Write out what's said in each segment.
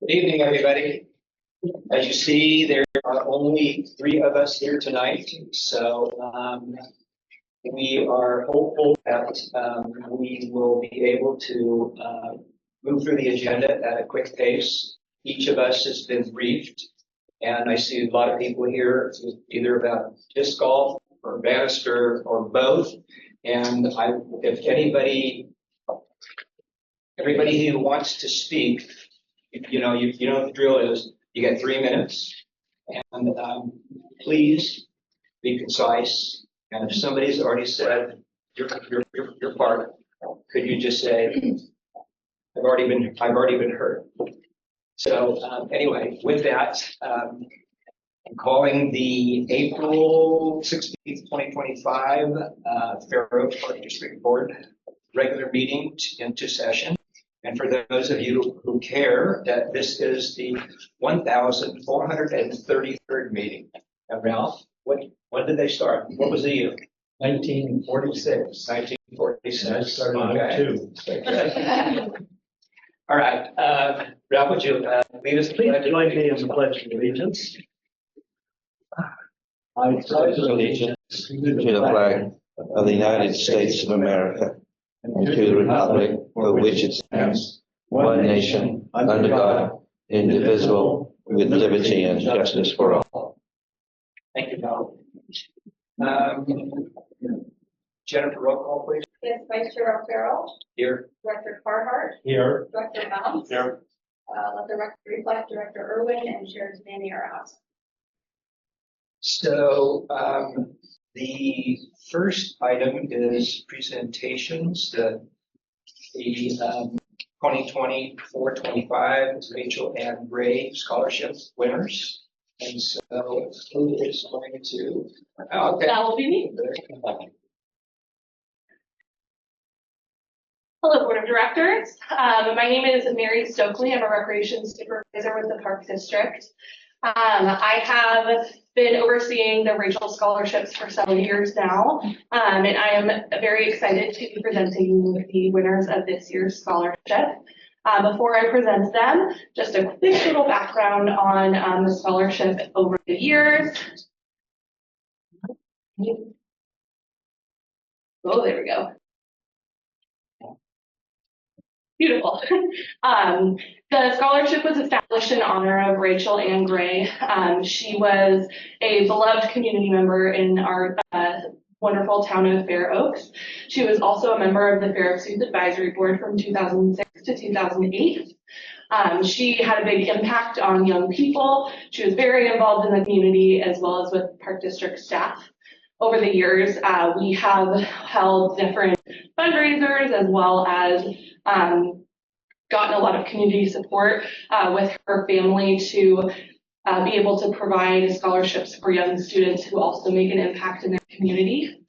Good evening, everybody. As you see, there are only three of us here tonight, so we are hopeful that we will be able to move through the agenda at a quick pace. Each of us has been briefed, and I see a lot of people here either about disc golf or Bannister or both. And if everybody who wants to speak, you know what the drill is. You get 3 minutes, and please be concise. And if somebody's already said your part, could you just say, I've already been heard. So anyway, with that, I'm calling the April 16th, 2025 Fair Oaks Park District Board regular meeting into session. And for those of you who care, that this is the 1,433rd meeting. And Ralph, when did they start? What was the year? 1946. 1946. I started Okay. All right. Ralph, would you lead us? Please join me in the Pledge of Allegiance. I pledge allegiance to the flag of the United States of America and to the republic for which it stands, one nation, under God, indivisible, with liberty and justice for all. Thank you, Val. Jennifer, roll call, please. Yes, Vice Chair O'Farrell. Here. Director Carhart. here. Director Bounce. Here. Let the record reflect Director Irwin and Chair Manny are out. So the first item is presentations. The 2024-25 Rachel Ann Gray Scholarship winners. And so who is going to? Oh, okay. That will be me. Hello, Board of Directors. My name is Mary Stokely. I'm a Recreation Supervisor with the Park District. I have been overseeing the Rachel Scholarships for several years now, and I am very excited to be presenting the winners of this year's scholarship. Before I present them, just a quick little background on the scholarship over the years. Oh, there we go. Beautiful. The scholarship was established in honor of Rachel Ann Gray. She was a beloved community member in our wonderful town of Fair Oaks. She was also a member of the Fair Oaks Youth Advisory Board from 2006 to 2008. She had a big impact on young people. She was very involved in the community as well as with Park District staff. Over the years, we have held different fundraisers as well as gotten a lot of community support with her family to be able to provide scholarships for young students who also make an impact in their community.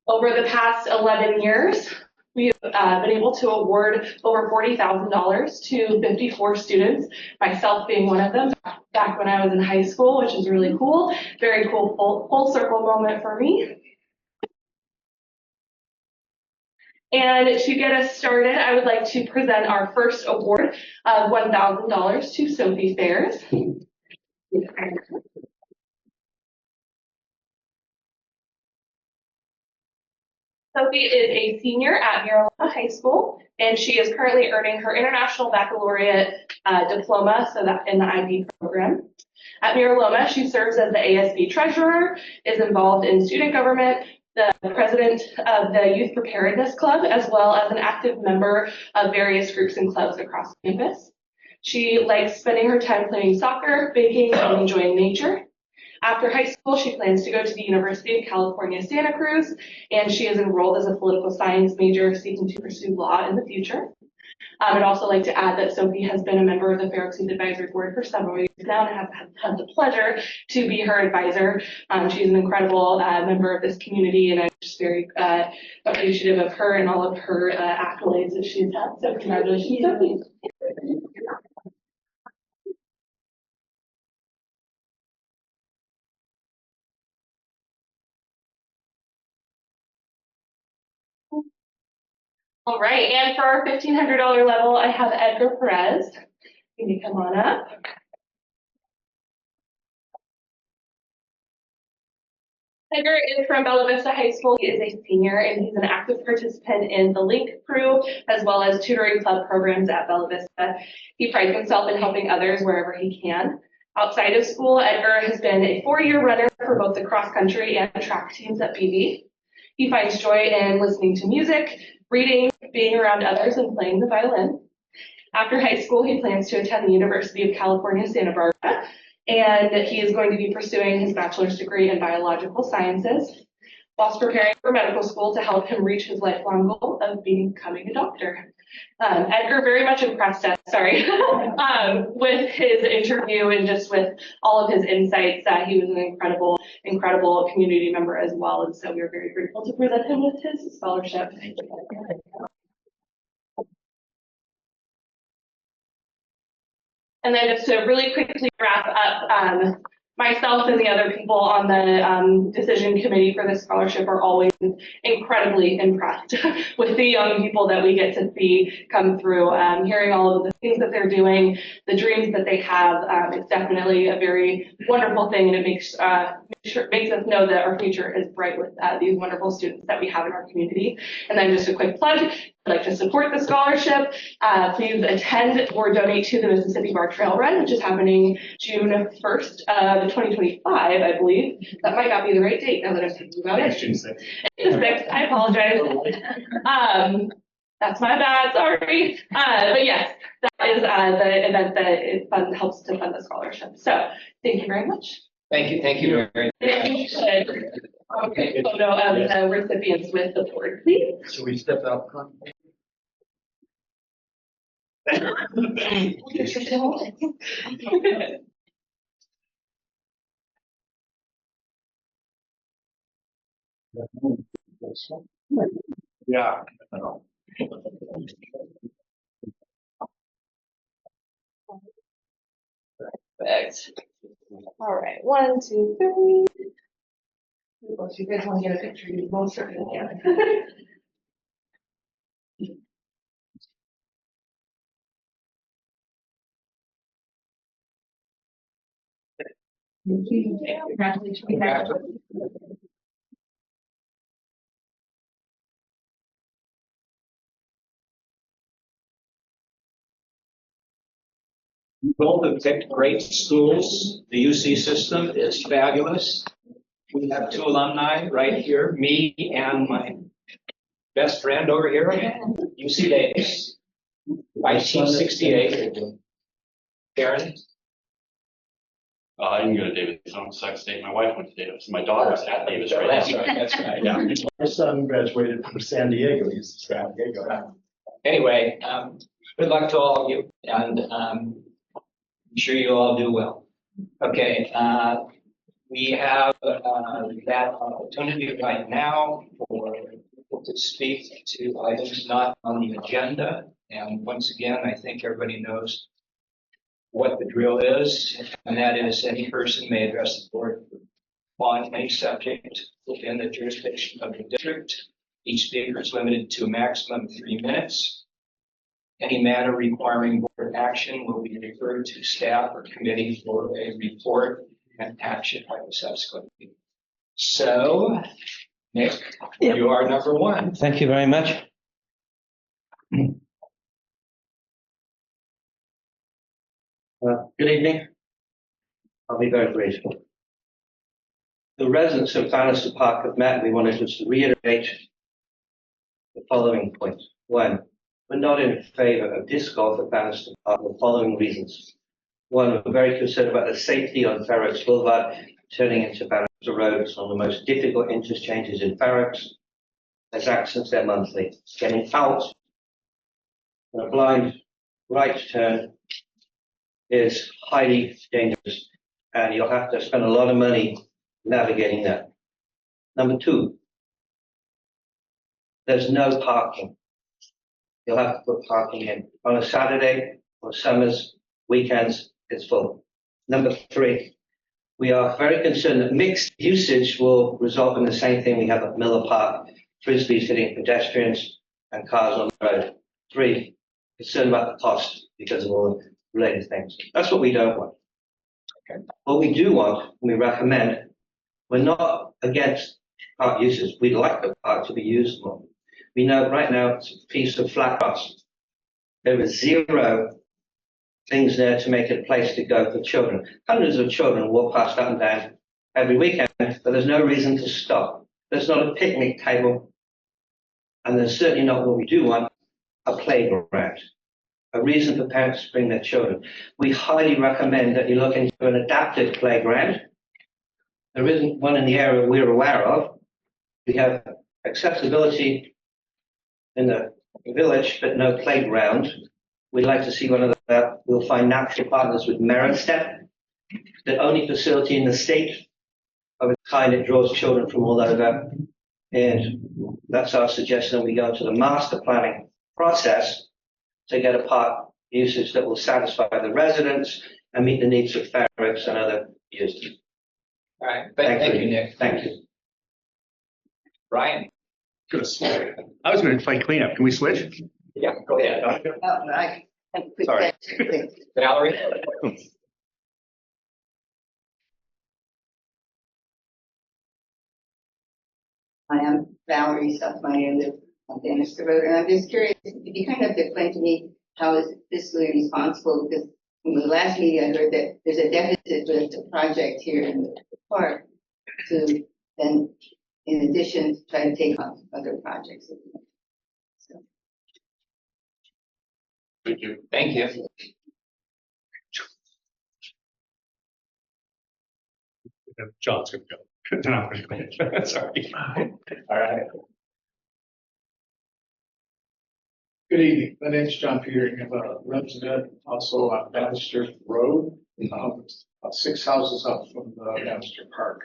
Over the past 11 years, we've been able to award over $40,000 to 54 students, myself being one of them, back when I was in high school, which is really cool. Very cool full circle moment for me. And to get us started, I would like to present our first award of $1,000 to Sophie Fairs. Sophie is a senior at Mira Loma High School, and she is currently earning her International Baccalaureate diploma, so that in the IB program. At Mira Loma, she serves as the ASB treasurer, is involved in student government, the president of the Youth Preparedness Club, as well as an active member of various groups and clubs across campus. She likes spending her time playing soccer, baking, and enjoying nature. After high school, she plans to go to the University of California, Santa Cruz, and she is enrolled as a political science major, seeking to pursue law in the future. I'd also like to add that Sophie has been a member of the Fair Oaks Youth Advisory Board for several years now and have had the pleasure to be her advisor. She's an incredible member of this community, and I'm just very appreciative of her and all of her accolades that she's had. So congratulations, Sophie. All right, and for our $1,500 level, I have Edgar Perez. Can you come on up? Edgar is from Bella Vista High School. He is a senior and he's an active participant in the Link Crew as well as tutoring club programs at Bella Vista. He prides himself in helping others wherever he can. Outside of school, Edgar has been a 4-year runner for both the cross country and track teams at BV. He finds joy in listening to music, reading, being around others, and playing the violin. After high school, he plans to attend the University of California, Santa Barbara, and he is going to be pursuing his bachelor's degree in biological sciences whilst preparing for medical school to help him reach his lifelong goal of becoming a doctor. Edgar very much impressed us, with his interview and just with all of his insights. He was an incredible community member as well, and so we are very grateful to present him with his scholarship. And then just to really quickly wrap up, myself and the other people on the decision committee for this scholarship are always incredibly impressed with the young people that we get to see come through. Hearing all of the things that they're doing, the dreams that they have, it's definitely a very wonderful thing, and it makes us know that our future is bright with these wonderful students that we have in our community. And then just a quick plug. If you'd like to support the scholarship, please attend or donate to the Mississippi Bar Trail Run, which is happening June 1st of 2025, I believe. That might not be the right date now that I'm thinking about it. June 6th. June 6th, I apologize. That's my bad, sorry. But yes, that is the event that helps to fund the scholarship. So thank you very much. Thank you very much. Okay, photo of the recipients with the board, please. Should we step out front? Yeah. Perfect. All right, 1, 2, 3. Well, if you guys want to get a picture, you most certainly can. Congratulations. Both have picked great schools. The UC system is fabulous. We have 2 alumni right here, me and my best friend over here, UC Davis, 1968. Karen? I didn't go to Davis, I'm from Sac State. My wife went to Davis. My daughter's at Davis right now. That's right. Yeah. My son graduated from San Diego. He's from San Diego. Anyway, good luck to all of you, and I'm sure you'll all do well. Okay, we have that opportunity right now for people to speak to items not on the agenda. And once again, I think everybody knows what the drill is, and that is any person may address the board on any subject within the jurisdiction of the district. Each speaker is limited to a maximum of 3 minutes. Any matter requiring board action will be referred to staff or committee for a report and action by the subsequent meeting. So, Nick, you are number 1. Thank you very much. Good evening. I'll be very brief. The residents of Bannister Park have met. We wanted to just reiterate the following points. 1, we're not in favor of disc golf at Bannister Park for the following reasons. 1, we're very concerned about the safety on Fair Oaks Boulevard, turning into Bannister Road. It's one of the most difficult interchanges in Fair Oaks. There's accidents there monthly. Getting out on a blind right turn is highly dangerous, and you'll have to spend a lot of money navigating that. Number 2, there's no parking. You'll have to put parking in. On a Saturday or summers, weekends, it's full. Number 3, we are very concerned that mixed usage will result in the same thing we have at Miller Park, frisbees hitting pedestrians, and cars on the road. 3, concerned about the cost because of all the related things. That's what we don't want. Okay. What we do want, we recommend, we're not against park uses. We'd like the park to be used more. We know right now it's a piece of flat grass. There is 0 things there to make it a place to go for children. Hundreds of children walk past up and down every weekend, but there's no reason to stop. There's not a picnic table, and there's certainly not what we do want, a playground, a reason for parents to bring their children. We highly recommend that you look into an adapted playground. There isn't one in the area we're aware of. We have accessibility in the village, but no playground. We'd like to see one of that. We'll find natural partners with Meritstep, the only facility in the state of its kind that draws children from all over. And that's our suggestion. We go into the master planning process to get a park usage that will satisfy the residents and meet the needs of ferrets and other users. All right, thank you, Nick. Thank you. Brian? I was going to play cleanup. Can we switch? Yeah, go ahead. Sorry. Valerie? I am Valerie Sussmeyer, I live on Bannister Road, and I'm just curious if you kind of explain to me how is fiscally responsible, because from the last meeting I heard that there's a deficit with the project here in the park to then, in addition, try to take on other projects. So, Thank you. Thank you. John's going to go. Then I'm going to go. Sorry. All right. Good evening. My name is John Petering. I'm a resident also on Bannister Road, about 6 houses up from the Bannister Park.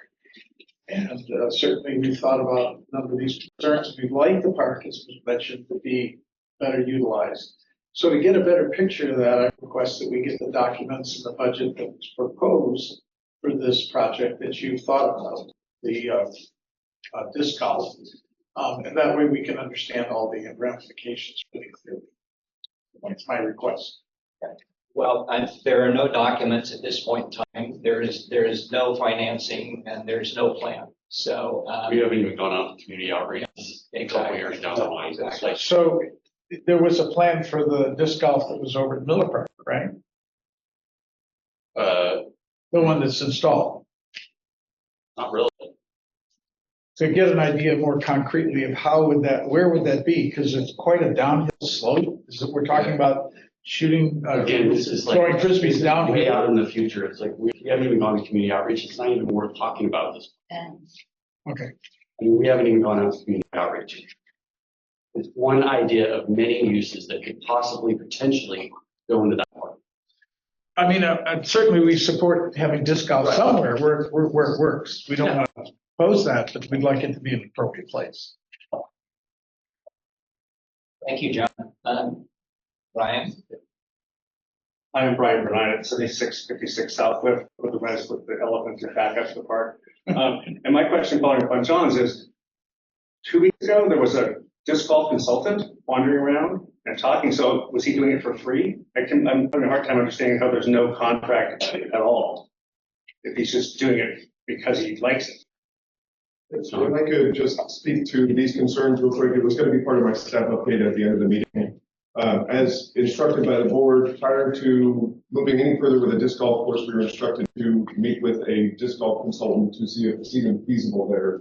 And certainly we thought about a number of these concerns. We'd like the park, as was mentioned, to be better utilized. So to get a better picture of that, I request that we get the documents and the budget that was proposed for this project that you thought about, the disc golf. And that way we can understand all the ramifications really clearly. That's my request. Well, there are no documents at this point in time. There is no financing and there's no plan. So, We haven't even gone out to community outreach. A couple Exactly. years down the line. Exactly. So there was a plan for the disc golf that was over at Miller Park, right? The one that's installed. Not really. To get an idea more concretely of where would that be? Because it's quite a downhill slope. We're talking about shooting, Again, this is like. throwing frisbees downhill. Way out in the future. It's like, we haven't even gone to community outreach. It's not even worth talking about this. Okay. I mean, we haven't even gone out to community outreach. It's one idea of many uses that could possibly, potentially go into that part. I mean, certainly we support having disc golf Right. somewhere where it works. We don't want to oppose that, but we'd like it to be in an appropriate place. thank you, John. Brian? I am Brian Bernard at 7656 South Cliff with the rest with the elephants and back up to the park. And my question following up on John's is, 2 weeks ago, there was a disc golf consultant wandering around and talking. So was he doing it for free? I'm having a hard time understanding how there's no contract at all. If he's just doing it because he likes it. If I could just speak to these concerns real quick, it was going to be part of my staff update at the end of the meeting. As instructed by the board, prior to moving any further with a disc golf course, we were instructed to meet with a disc golf consultant to see if it's even feasible there.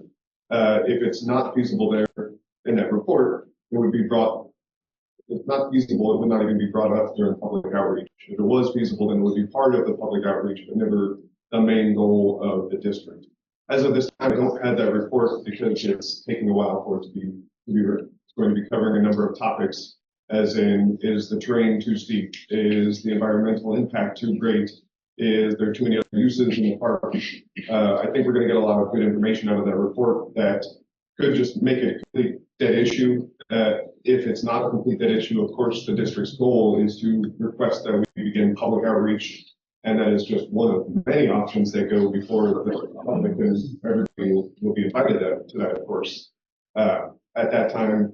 If it's not feasible there in that report, it would be brought. If it's not feasible, it would not even be brought up during public outreach. If it was feasible, then it would be part of the public outreach, but never the main goal of the district. As of this time, I don't have that report because it's taking a while for it to be it's going to be covering a number of topics, as in, is the terrain too steep? Is the environmental impact too great? Is there too many other uses in the park? I think we're going to get a lot of good information out of that report that could just make it a complete dead issue. If it's not a complete dead issue, of course, the district's goal is to request that we begin public outreach. And that is just one of many options that go before the public, and everybody will be invited to that, of course. At that time,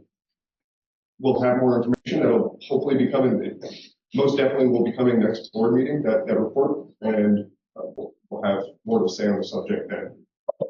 we'll have more information that'll hopefully be coming, most definitely will be coming next board meeting, that report, and we'll have more to say on the subject then.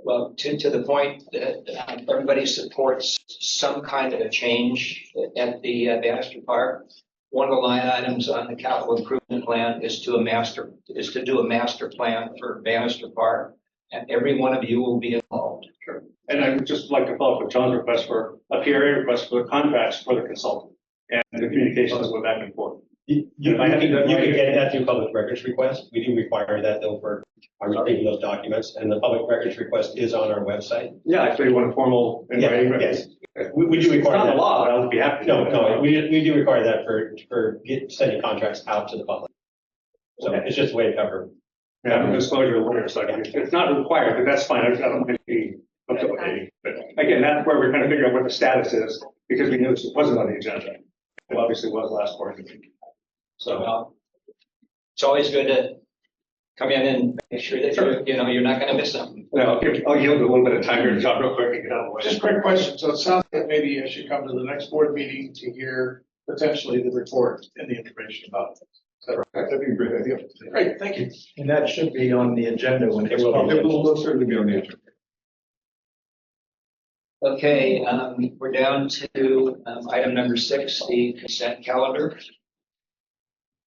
Well, to the point that everybody supports some kind of a change at the Bannister Park. One of the line items on the capital improvement plan is to do a master plan for Bannister Park, and every one of you will be involved. Sure. And I would just like to follow up with John's request for a PRA request for the contracts for the consultant and the communications go back and forth. You can get that through public records request. We do require that though for our receiving those documents, and the public records request is on our website. Yeah, I actually want a formal in writing. Yes, we do It's require not that. a law, but I would be happy. to. No, we do require that for sending contracts out to the public. So it's just a way to cover. Yeah, I'm a disclosure lawyer, so it's not required, but that's fine. I don't mind being facilitating. But again, that's where we're trying to figure out what the status is, because we knew this wasn't on the agenda. It obviously was last board meeting. So, It's always good to come in and make sure that you're not going to miss something. I'll yield a little bit of time here to John real quick and get out of the way. Just a quick question. So it sounds like maybe I should come to the next board meeting to hear potentially the report and the information about it. Is that right? That'd be a great idea. Great, thank you. And that should be on the agenda when it's It will be. published. It will most certainly be on the agenda. Okay, we're down to item number 6, the consent calendar.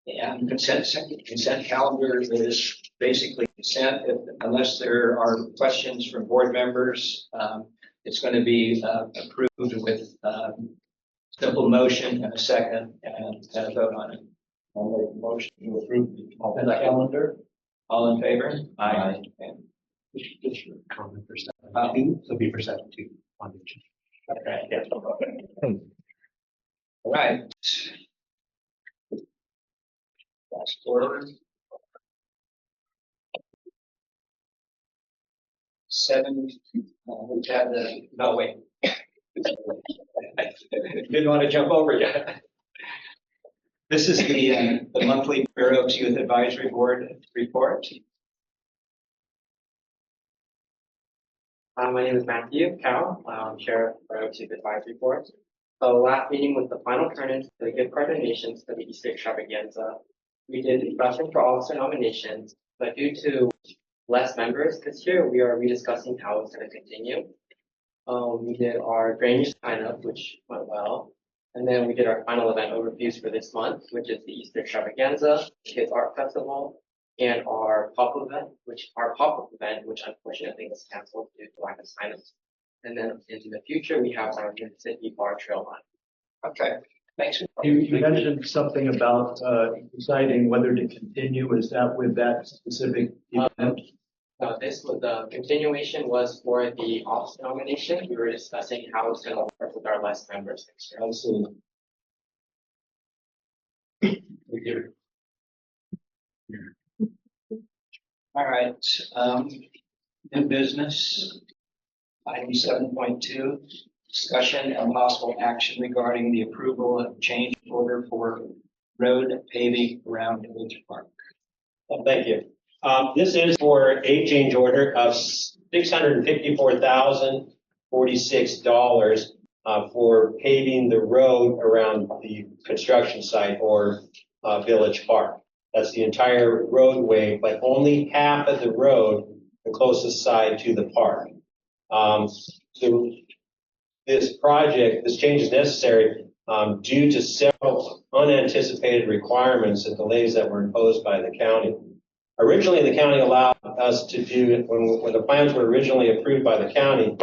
And consent calendar is basically consent unless there are questions from board members. It's going to be approved with simple motion and a second and a vote on it. I'll make a motion to approve the consent calendar. All in favor? Aye. Okay. Just comment for 7.2, so be for 7.2 on the agenda. Okay. All right. Last order. 7, we had the, no, wait. Didn't want to jump over yet. This is the monthly Fair Oaks Youth Advisory Board report. My name is Matthew Carroll. I'm Chair of Fair Oaks Youth Advisory Board. So last meeting was the final turn-in for the gift card donations for the Easter extravaganza. We did discussion for officer nominations, but due to less members this year, we are rediscussing how it's going to continue. We did our drainage sign-up, which went well. And then we did our final event overviews for this month, which is the Easter extravaganza, Kids Art Festival, and our pop-up event, which unfortunately was canceled due to lack of sign-ups. And then into the future, we have our Mid-City Bar Trail Run. Okay, thanks. You mentioned something about deciding whether to continue. Is that with that specific event? This was the continuation was for the office nomination. We were discussing how it's going to work with our less members next year. Absolutely. All right, new business. Item 7.2, discussion and possible action regarding the approval of change order for road paving around Village Park. Thank you. This is for a change order of $654,046 for paving the road around the construction site or Village Park. That's the entire roadway, but only half of the road, the closest side to the park. So this change is necessary due to several unanticipated requirements and delays that were imposed by the county. Originally, the county allowed us to do it when the plans were originally approved by the county.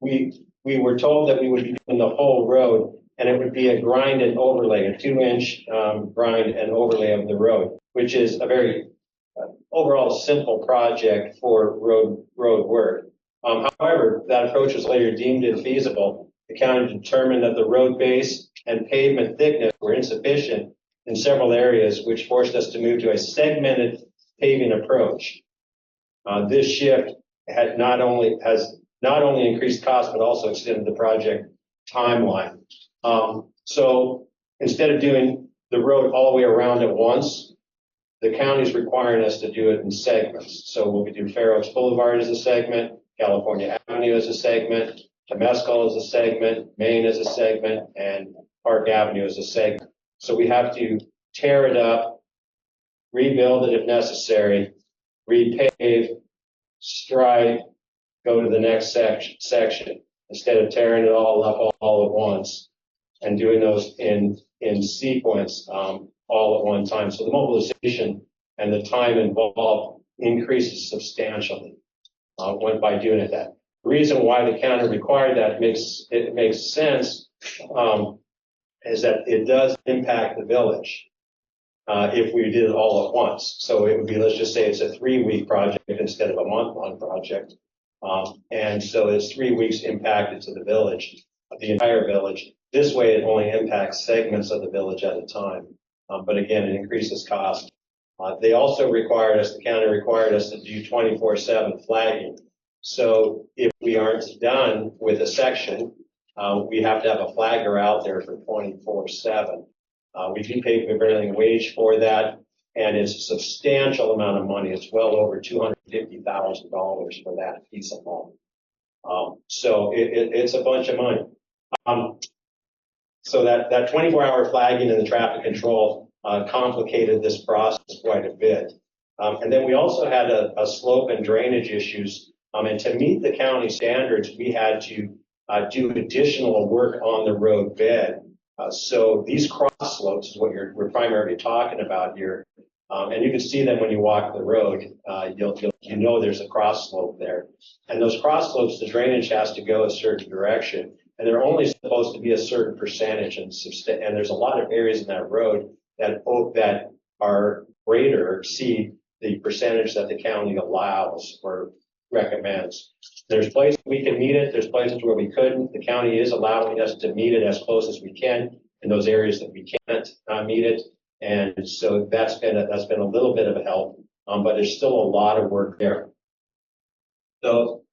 We were told that we would be doing the whole road, and it would be a grind and overlay, a 2-inch grind and overlay of the road, which is a very overall simple project for road work. However, that approach was later deemed infeasible. The county determined that the road base and pavement thickness were insufficient in several areas, which forced us to move to a segmented paving approach. This shift has not only increased costs, but also extended the project timeline. So instead of doing the road all the way around at once, the county is requiring us to do it in segments. So we'll do Fair Oaks Boulevard as a segment, California Avenue as a segment, Temescal as a segment, Main as a segment, and Park Avenue as a segment. So we have to tear it up, rebuild it if necessary, repave, stripe, go to the next section, instead of tearing it all up all at once and doing those in sequence, all at one time. So the mobilization and the time involved increases substantially, by doing it that. The reason why the county required that makes sense, is that it does impact the village, if we did it all at once. So it would be, let's just say it's a 3-week project instead of a month-long project. And so it's 3 weeks impacted to the village, the entire village. This way, it only impacts segments of the village at a time. But again, it increases cost. They also the county required us to do 24/7 flagging. So if we aren't done with a section, we have to have a flagger out there for 24/7. We do pay prevailing wage for that, and it's a substantial amount of money. It's well over $250,000 for that piece alone. So it's a bunch of money. So that 24-hour flagging and the traffic control complicated this process quite a bit. And then we also had a slope and drainage issues. And to meet the county standards, we had to do additional work on the road bed. So these cross slopes is what we're primarily talking about here. And you can see them when you walk the road. You know there's a cross slope there. And those cross slopes, the drainage has to go a certain direction. And they're only supposed to be a certain percentage. And there's a lot of areas in that road that are greater or exceed the percentage that the county allows or recommends. There's places we can meet it. There's places where we couldn't. The county is allowing us to meet it as close as we can in those areas that we can't meet it. And so that's been a little bit of a help, but there's still a lot of work there. So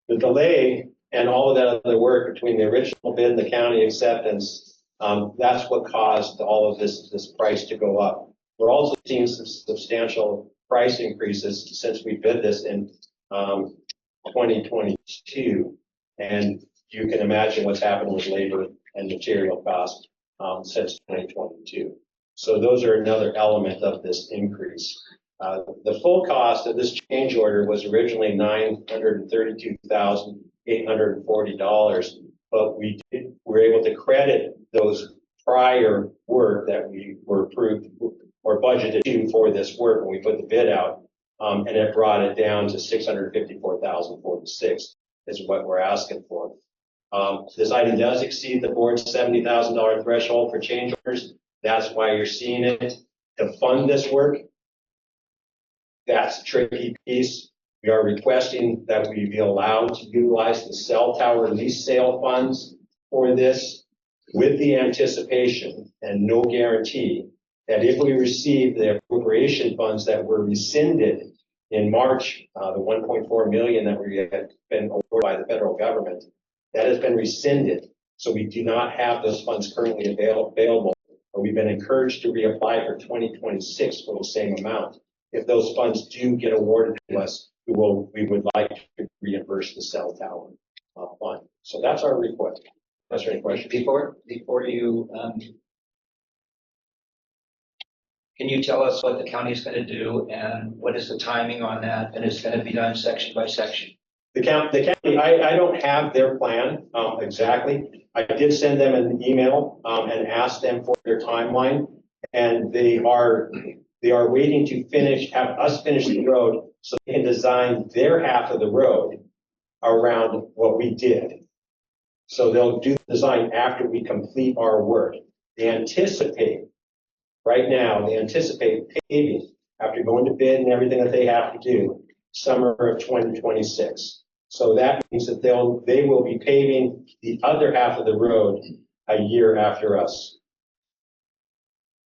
the delay and all of that other work between the original bid and the county acceptance, that's what caused all of this price to go up. We're also seeing some substantial price increases since we bid this in 2022, and you can imagine what's happened with labor and material costs since 2022. So those are another element of this increase. The full cost of this change order was originally $932,840, but we were able to credit those prior work that we were approved or budgeted to for this work when we put the bid out, and it brought it down to $654,046 is what we're asking for. This item does exceed the board's $70,000 threshold for change orders. That's why you're seeing it. To fund this work, that's a tricky piece. We are requesting that we be allowed to utilize the cell tower lease sale funds for this, with the anticipation and no guarantee that if we receive the appropriation funds that were rescinded in March, the 1.4 million that we had been awarded by the federal government, that has been rescinded. So we do not have those funds currently available. But we've been encouraged to reapply for 2026 for the same amount. If those funds do get awarded to us, we would like to reimburse the cell tower fund. So that's our request. That's your question. Before you, can you tell us what the county is going to do and what is the timing on that? And it's going to be done section by section. The county, I don't have their plan exactly. I did send them an email and asked them for their timeline, and they are waiting to have us finish the road so they can design their half of the road around what we did. So they'll do the design after we complete our work. They anticipate paving after going to bid and everything that they have to do summer of 2026. So that means that they will be paving the other half of the road a year after us.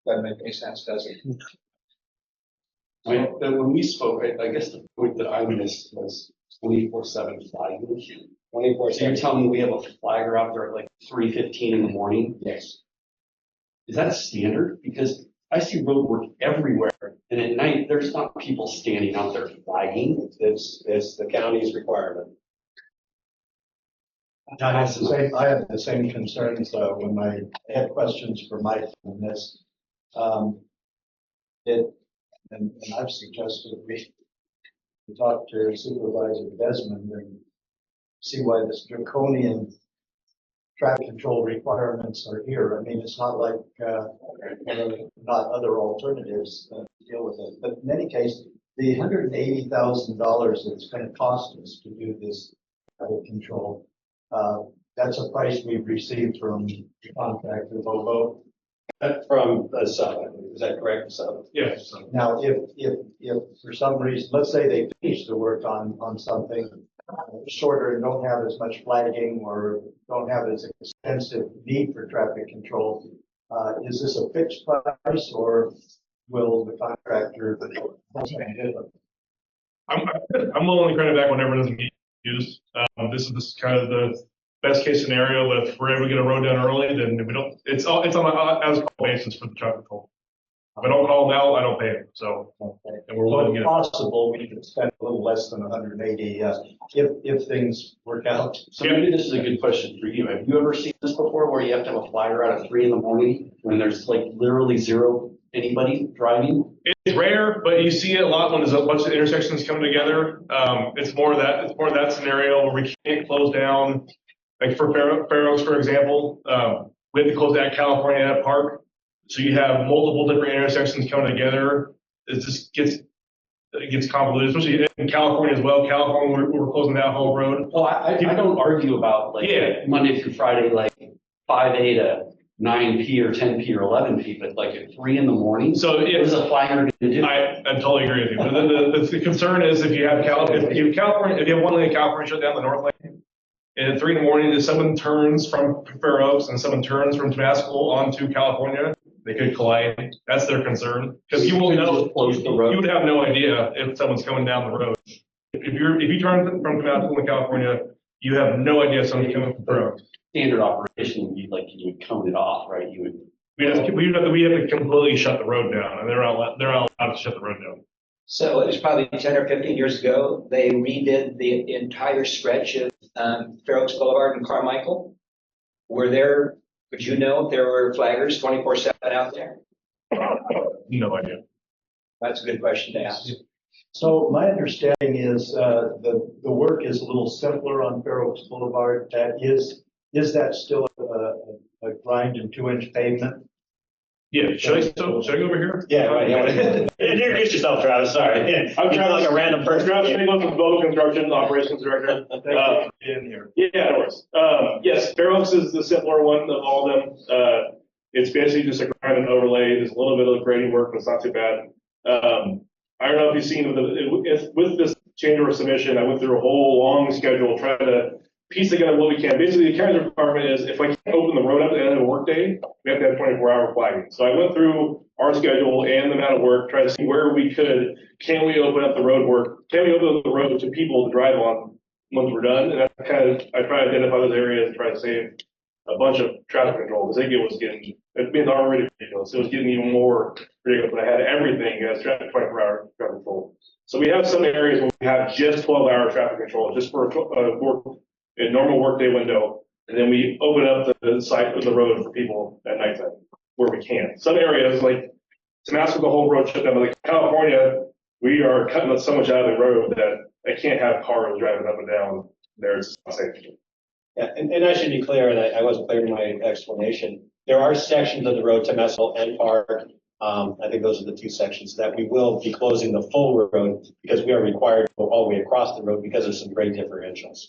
Doesn't make any sense, does it? When we spoke, I guess the point that I missed was 24/7 flagging. 24/7. So you're telling me we have a flagger out there at like 3:15 in the morning? Yes. Is that a standard? Because I see road work everywhere, and at night, there's not people standing out there flagging. It's the county's requirement. I have the same concerns, when I had questions for Mike on this. And I've suggested we talk to Supervisor Desmond and see why this draconian traffic control requirements are here. I mean, it's not like, not other alternatives to deal with it. But in any case, the $180,000 that it's going to cost us to do this traffic control, that's a price we've received from the contractor, Volvo. From the sub, is that correct? So, Yes. Now, if for some reason, let's say they finish the work on something shorter and don't have as much flagging or don't have as extensive need for traffic control, is this a fixed price or will the contractor? I'm willing to credit back whenever it doesn't get used. This is kind of the best case scenario, but if we're able to get a road done early, then we don't, it's on an as call basis for the traffic control. If I don't call them out, I don't pay them, so, and we're willing to get If it. possible, we could spend a little less than 180, if things work out. So maybe this is a good question for you. Have you ever seen this before where you have to have a flyer out at 3 in the morning when there's like literally zero anybody driving? It's rare, but you see it a lot when there's a bunch of intersections coming together. It's more of that scenario where we can't close down, like for Fair Oaks, for example, we have to close down California Park. So you have multiple different intersections coming together. It just gets convoluted, especially in California as well. California, we're closing that whole road. Well, I don't argue about like Monday through Friday, like 5A to 9P or 10P or 11P, but like at 3 in the morning. So what is a flyer going to do? I totally agree with you. But the concern is if you have if you have one lane in California shut down the north lane, and at 3 in the morning, if someone turns from Fair Oaks and someone turns from Tabasco onto California, they could collide. That's their concern because you won't know. Close the road. You would have no idea if someone's coming down the road. If you turn from Tabasco to California, you have no idea if someone's coming from Fair Oaks. Standard operation would be like you would cone it off, right? You would. We have to completely shut the road down, and they're not allowed to shut the road down. So it was probably 10 or 15 years ago, they redid the entire stretch of Fair Oaks Boulevard and Carmichael. Would you know if there were flaggers 24/7 out there? No idea. That's a good question to ask. So my understanding is the work is a little simpler on Fair Oaks Boulevard. Is that still a grind and 2-inch pavement? Yeah, should I go over here? yeah, right. Yeah. Introduce yourself, Travis. Sorry. I'm Travis. Like a random person. Travis England from Bow Construction, Operations Director. Thank you for being here. Yeah, no worries. Yes, Fair Oaks is the simpler one of all of them. It's basically just a grind and overlay. There's a little bit of grading work, but it's not too bad. I don't know if you've seen with this change order submission, I went through a whole long schedule trying to piece together what we can. Basically, the county's requirement is if I can't open the road up at the end of the workday, we have to have 24-hour flagging. So I went through our schedule and the amount of work, try to see where we could. Can we open up the road work? Can we open up the road to people to drive on once we're done? And I try to identify those areas and try to save a bunch of traffic control. Because I think it's been already ridiculous. It was getting even more ridiculous. But I had everything as 24-hour traffic control. So we have some areas where we have just 12-hour traffic control, just for a normal workday window, and then we open up the site of the road for people at nighttime where we can. Some areas like Tabasco, the whole road shut down. But like California, we are cutting so much out of the road that I can't have cars driving up and down there. It's not safe. Yeah, and I should be clear, and I wasn't clear in my explanation. There are sections of the road, Temescal and Park. I think those are the two sections that we will be closing the full road because we are required to go all the way across the road because there's some great differentials.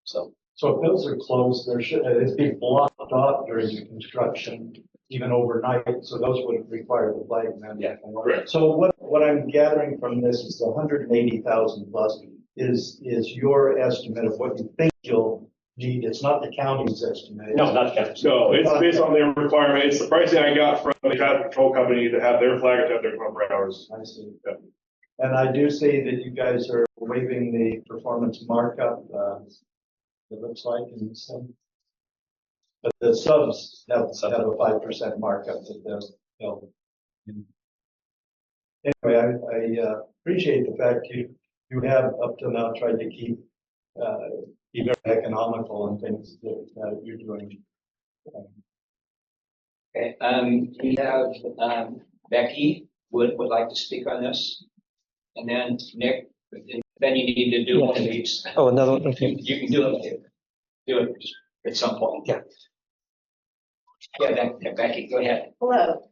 So if those are closed, it'd be blocked off during the construction, even overnight, so those wouldn't require the flag man. Yeah, correct. So what I'm gathering from this is the 180,000 plus is your estimate of what you think you'll need. It's not the county's estimate. no, not the county. So it's based on their requirement. It's the pricing I got from the traffic control company to have their flaggers out there 24 hours. I see. Yeah. And I do see that you guys are waiving the performance markup, it looks like in some. But the subs have a 5% markup that they'll. Anyway, I appreciate the fact you have up to now tried to keep be very economical and things that you're doing. Okay, we have, Becky would like to speak on this. And then Nick, then you need to do one of these. Oh, another one, okay. You can do it at some point. Yeah. Yeah, Becky, go ahead. Hello.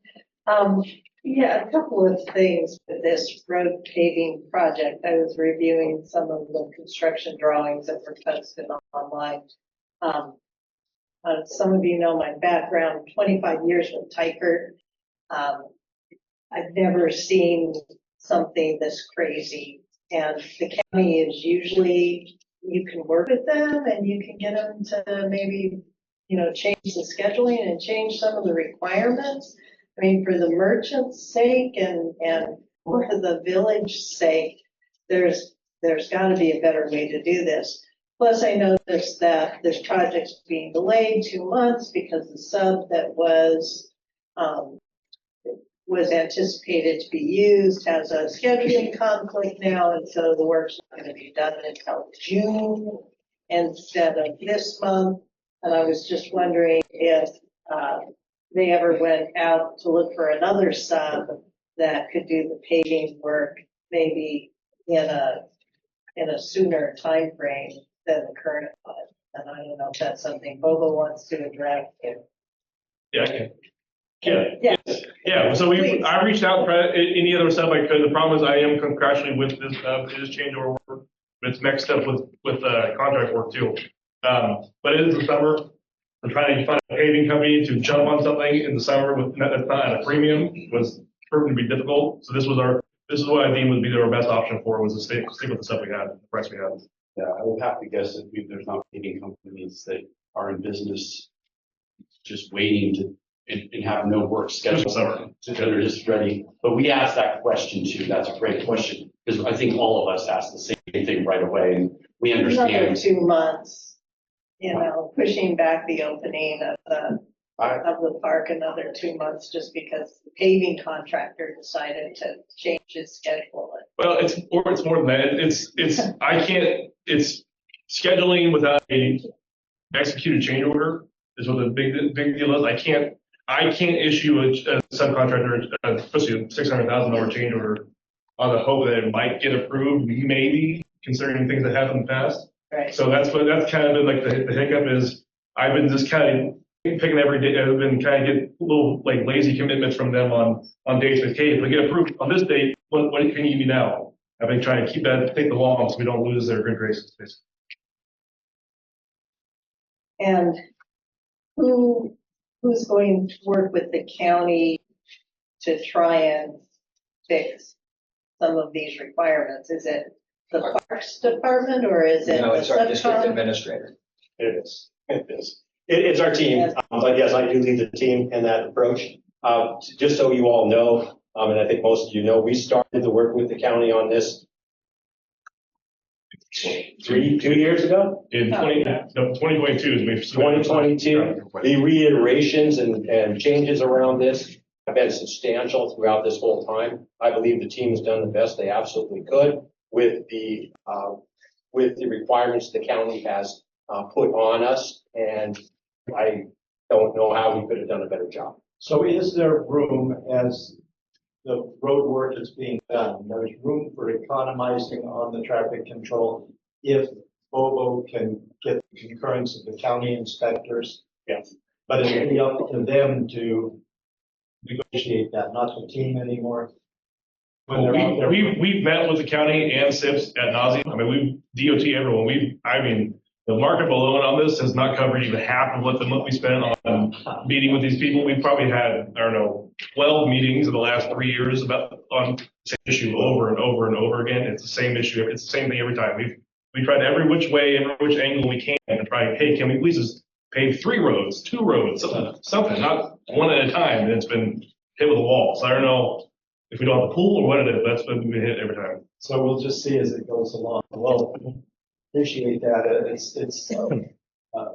Yeah, a couple of things with this road paving project. I was reviewing some of the construction drawings that were posted online. Some of you know my background, 25 years with Tykert. I've never seen something this crazy. And the county is usually, you can work with them and you can get them to maybe, change the scheduling and change some of the requirements. I mean, for the merchant's sake and for the village's sake, there's got to be a better way to do this. Plus, I noticed that this project's being delayed 2 months because the sub that was anticipated to be used has a scheduling conflict now, and so the work's not going to be done until June instead of this month. And I was just wondering if they ever went out to look for another sub that could do the paving work, maybe in a sooner time frame than the current one. And I don't know if that's something Bobo wants to address. Yeah. So Please. I reached out for any other sub I could. The problem is I am contractually with this change order work. It's mixed up with contract work too. But it is the summer. I'm trying to find a paving company to jump on something in the summer with not at a premium was proving to be difficult. So this is what I deemed would be our best option for was to stick with the stuff we had, the price we had. Yeah, I would have to guess that there's not paving companies that are in business just waiting to and have no work scheduled. Summer. They're just ready. But we asked that question too. That's a great question because I think all of us asked the same thing right away, and we Another understand. 2 months, pushing back the opening of the park another 2 months just because the paving contractor decided to change his schedule. Well, it's more than that. It's scheduling without a executed change order is what the big deal is. I can't issue a subcontractor, especially a $600,000 change order on the hope that it might get approved, maybe considering things that happened in the past. Right. So that's kind of been like the hiccup is I've been just kind of picking every day. I've been kind of getting little like lazy commitments from them on dates. Like, hey, if we get approved on this date, what can you give me now? I've been trying to keep the law so we don't lose their good graces, basically. And who's going to work with the county to try and fix some of these requirements? Is it the Parks Department or is it? No, it's our district subcon? administrator. It is. It's our team, but yes, I do lead the team in that approach. Just so you all know, and I think most of you know, we started the work with the county on this 2 years ago. In 2022 is when 2022, the reiterations and changes around this have been substantial throughout this whole time. I believe the team has done the best they absolutely could with the requirements the county has put on us, and I don't know how we could have done a better job. So is there room as the road work is being done, there's room for economizing on the traffic control if Bobo can get the concurrence of the county inspectors? Yes. But it's really up to them to negotiate that, not the team anymore. When they're out there. We've met with the county and SIPs ad nauseum. I mean, we've DOT everyone. The market alone on this has not covered even half of what we spent on meeting with these people. We've probably had, 12 meetings in the last 3 years on the same issue over and over and over again. It's the same issue. It's the same thing every time. We tried every which way, every which angle we can to try, hey, can we please just pave 3 roads, 2 roads, something, not one at a time. And it's been hit with a wall. So I don't know if we don't have the pool or what it is. That's been hit every time. So we'll just see as it goes along. Well, appreciate that. It's a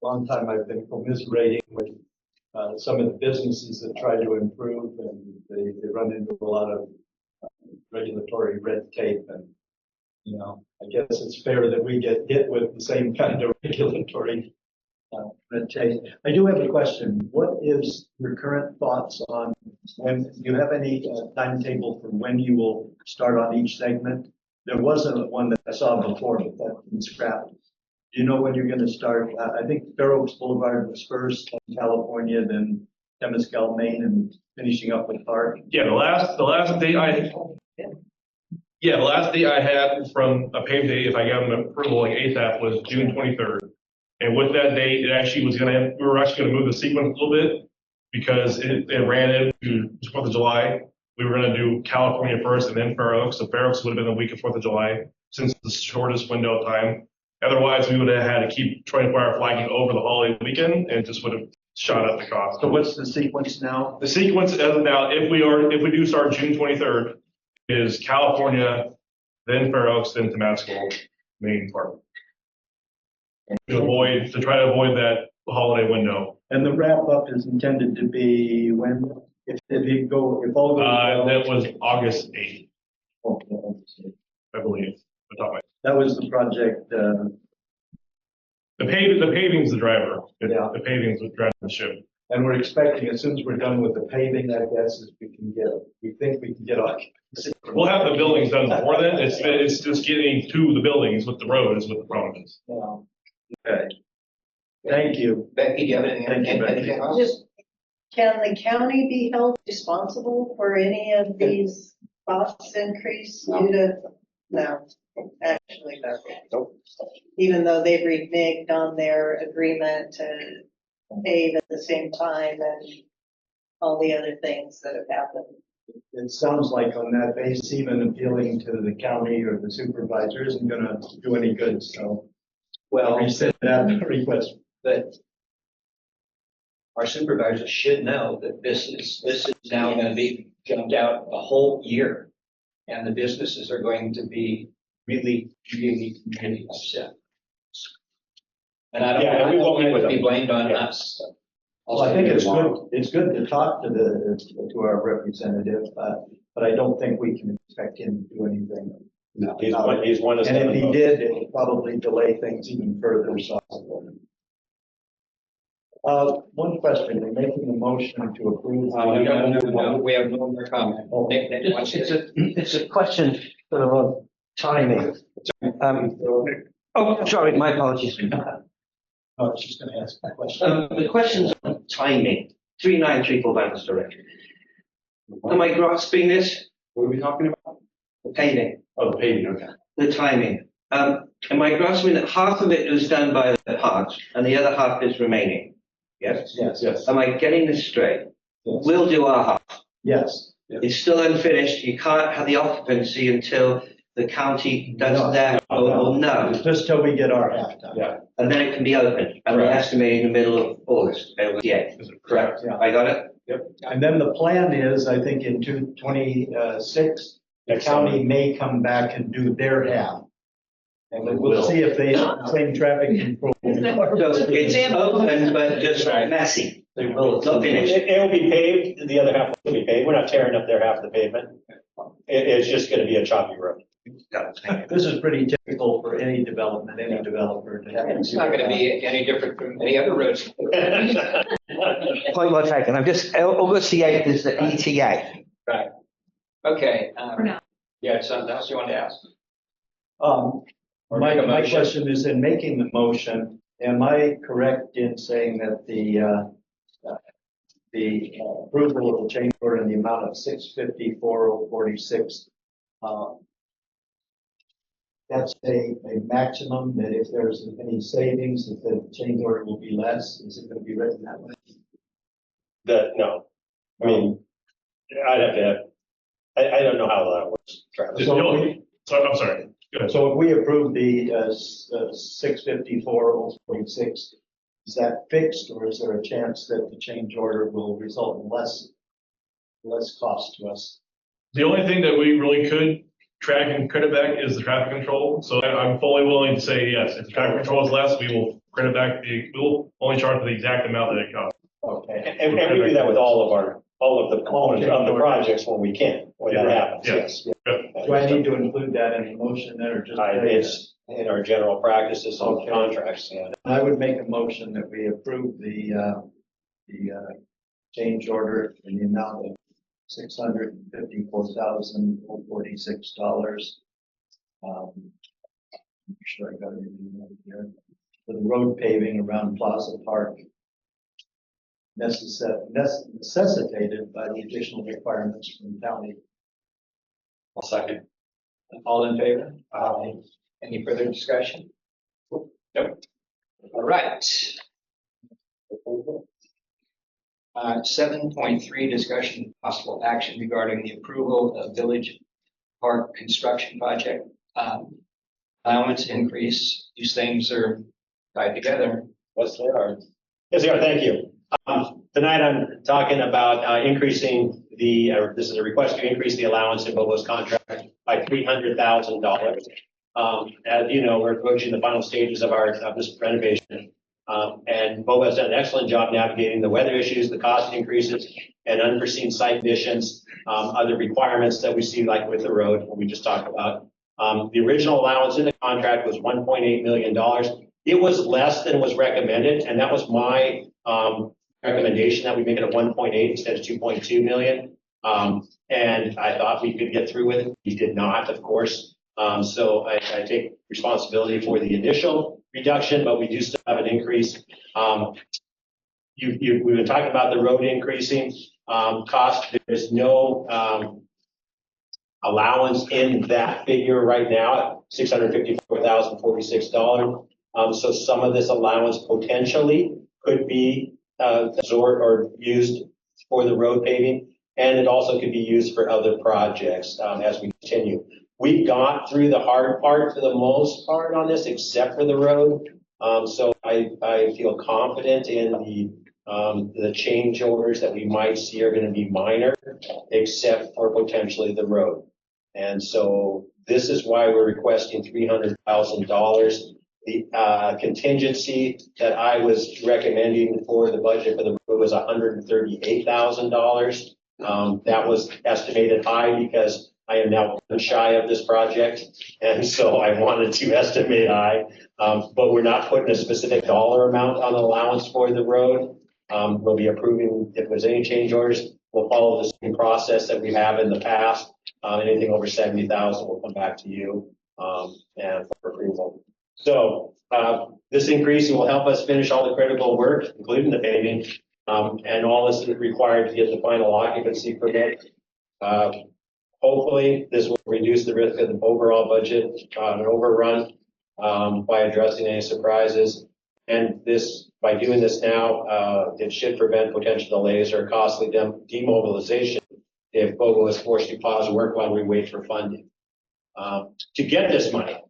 long time I've been commiserating with some of the businesses that try to improve, and they run into a lot of regulatory red tape, and you know, I guess it's fair that we get hit with the same kind of regulatory red tape. I do have a question. What is your current thoughts on when, do you have any timetable for when you will start on each segment? There wasn't one that I saw before, but that's been scrapped. Do you know when you're gonna start? I think Fair Oaks Boulevard was first, then California, then Temescal, Maine, and finishing up with Park. Yeah, the last date I had from a paved date, if I got them approval like ASAP, was June 23rd. And with that date, we were actually gonna move the sequence a little bit because it ran into 4th of July. We were gonna do California first and then Fair Oaks. So Fair Oaks would have been the week of 4th of July, since the shortest window of time. Otherwise, we would have had to keep 24-hour flagging over the holiday weekend and just would have shot up the cost. So what's the sequence now? The sequence as of now, if we do start June 23rd, is California, then Fair Oaks, then Temescal, Maine, Park. To try to avoid that holiday window. And the wrap up is intended to be when, if all goes well. That was August 8th, I believe. That was the project, The paving's the driver. Yeah. The paving's what drives the ship. and we're expecting, as soon as we're done with the paving, I guess, is we think we can get occupancy. We'll have the buildings done before then. It's just getting to the buildings with the road is what the problem is. Okay. Thank you. Becky, do you have Thank you, Becky. anything else? Just, can the county be held responsible for any of these costs increase due to, no, actually, no. Nope. Even though they've reneged on their agreement to pave at the same time and all the other things that have happened. It sounds like on that base, even appealing to the county or the supervisor isn't gonna do any good, so. Well, Rescind that request. that our supervisors should know that this is now going to be jumped out a whole year. And the businesses are going to be really, really, really upset. And I don't, Yeah, I we don't won't think it meet would with be them. blamed on Yeah. us. Well, I think it's good to talk to our representative, but I don't think we can expect him to do anything. No, he's one of. And if he did, it would probably delay things even further, so. One question, we're making a motion to approve. No, we have no more comment. It's a question sort of on timing. Sorry, my apologies. I was just gonna ask that question. The question's on timing, 3934 Bannister Road. Am I grasping this? What are we talking about? The paving, Oh, the paving, okay. the timing. Am I grasping that half of it was done by the parks and the other half is remaining? Yes? Yes. Am I getting this straight? We'll do our half. Yes. It's still unfinished. You can't have the occupancy until the county does No, that or no. Just till we get our half done. Yeah. And then it can be opened. And we're Correct. estimating the middle of August. Yeah, correct. Yeah. I got it? And then the plan is, I think in 2026, the county may come back and do their half. And then we'll see if they have the same traffic control. So it's open, but just messy. They will. Not finished. It will be paved, the other half will be paved. We're not tearing up their half of the pavement. It's just gonna be a choppy road. This is pretty typical for any development, any developer. to have to It's do not going to that. be any different from any other roads. Point well taken. I'm just, August the 8th is the ETA. Right. Okay. For now. Yeah, something else you want to ask? Or make a my motion. question is, in making the motion, am I correct in saying that the approval of the change order in the amount of 654,046, that's a maximum, that if there's any savings, that the change order will be less? Is it going to be written that way? No, I mean, I'd have to, I don't know how that works, Travis. I'm sorry. Go ahead. So if we approve the 654,046, is that fixed, or is there a chance that the change order will result in less cost to us? The only thing that we really could track and credit back is the traffic control. So I'm fully willing to say yes. If the traffic control is less, we will credit back we'll only charge for the exact amount that it costs. Okay. And we do that with all of the components of the projects when we can, when that happens, Yeah. yes. Do I need to include that in the motion then, or just? It's in our general practices on Okay. contracts, yeah. I would make a motion that we approve the change order in the amount of $654,046. Make sure I got everything right here. For the road paving around Plaza Park. Necessitated by the additional requirements from county. I'll second. All in favor? Any further discussion? Nope. All right. 7.3, discussion of possible action regarding the approval of Village Park construction project. Allowance increase, these things are tied together. Yes, they are. Yes, they are. Thank you. Tonight I'm talking about increasing this is a request to increase the allowance in Bobo's contract by $300,000. As you know, we're approaching the final stages of this renovation. And Bobo has done an excellent job navigating the weather issues, the cost increases, and unforeseen site conditions, other requirements that we see, like with the road, what we just talked about. The original allowance in the contract was $1.8 million. It was less than was recommended, and that was my recommendation, that we make it a 1.8 instead of 2.2 million. And I thought we could get through with it. We did not, of course. So I take responsibility for the initial reduction, but we do still have an increase. We've been talking about the road increasing cost. There's no allowance in that figure right now, $654,046. So some of this allowance potentially could be absorbed or used for the road paving, and it also could be used for other projects as we continue. We got through the hard part for the most part on this, except for the road. So I feel confident in the change orders that we might see are going to be minor, except for potentially the road. And so this is why we're requesting $300,000. The contingency that I was recommending for the budget for the road was $138,000. That was estimated high because I am now shy of this project, and so I wanted to estimate high. But we're not putting a specific dollar amount on allowance for the road. We'll be approving if there's any change orders. We'll follow the same process that we have in the past. Anything over 70,000 will come back to you and for approval. So this increase will help us finish all the critical work, including the paving, and all this is required to get the final occupancy permit. Hopefully, this will reduce the risk of the overall budget an overrun by addressing any surprises. And by doing this now, it should prevent potential delays or costly demobilization if Bobo is forced to pause work while we wait for funding. To get this money,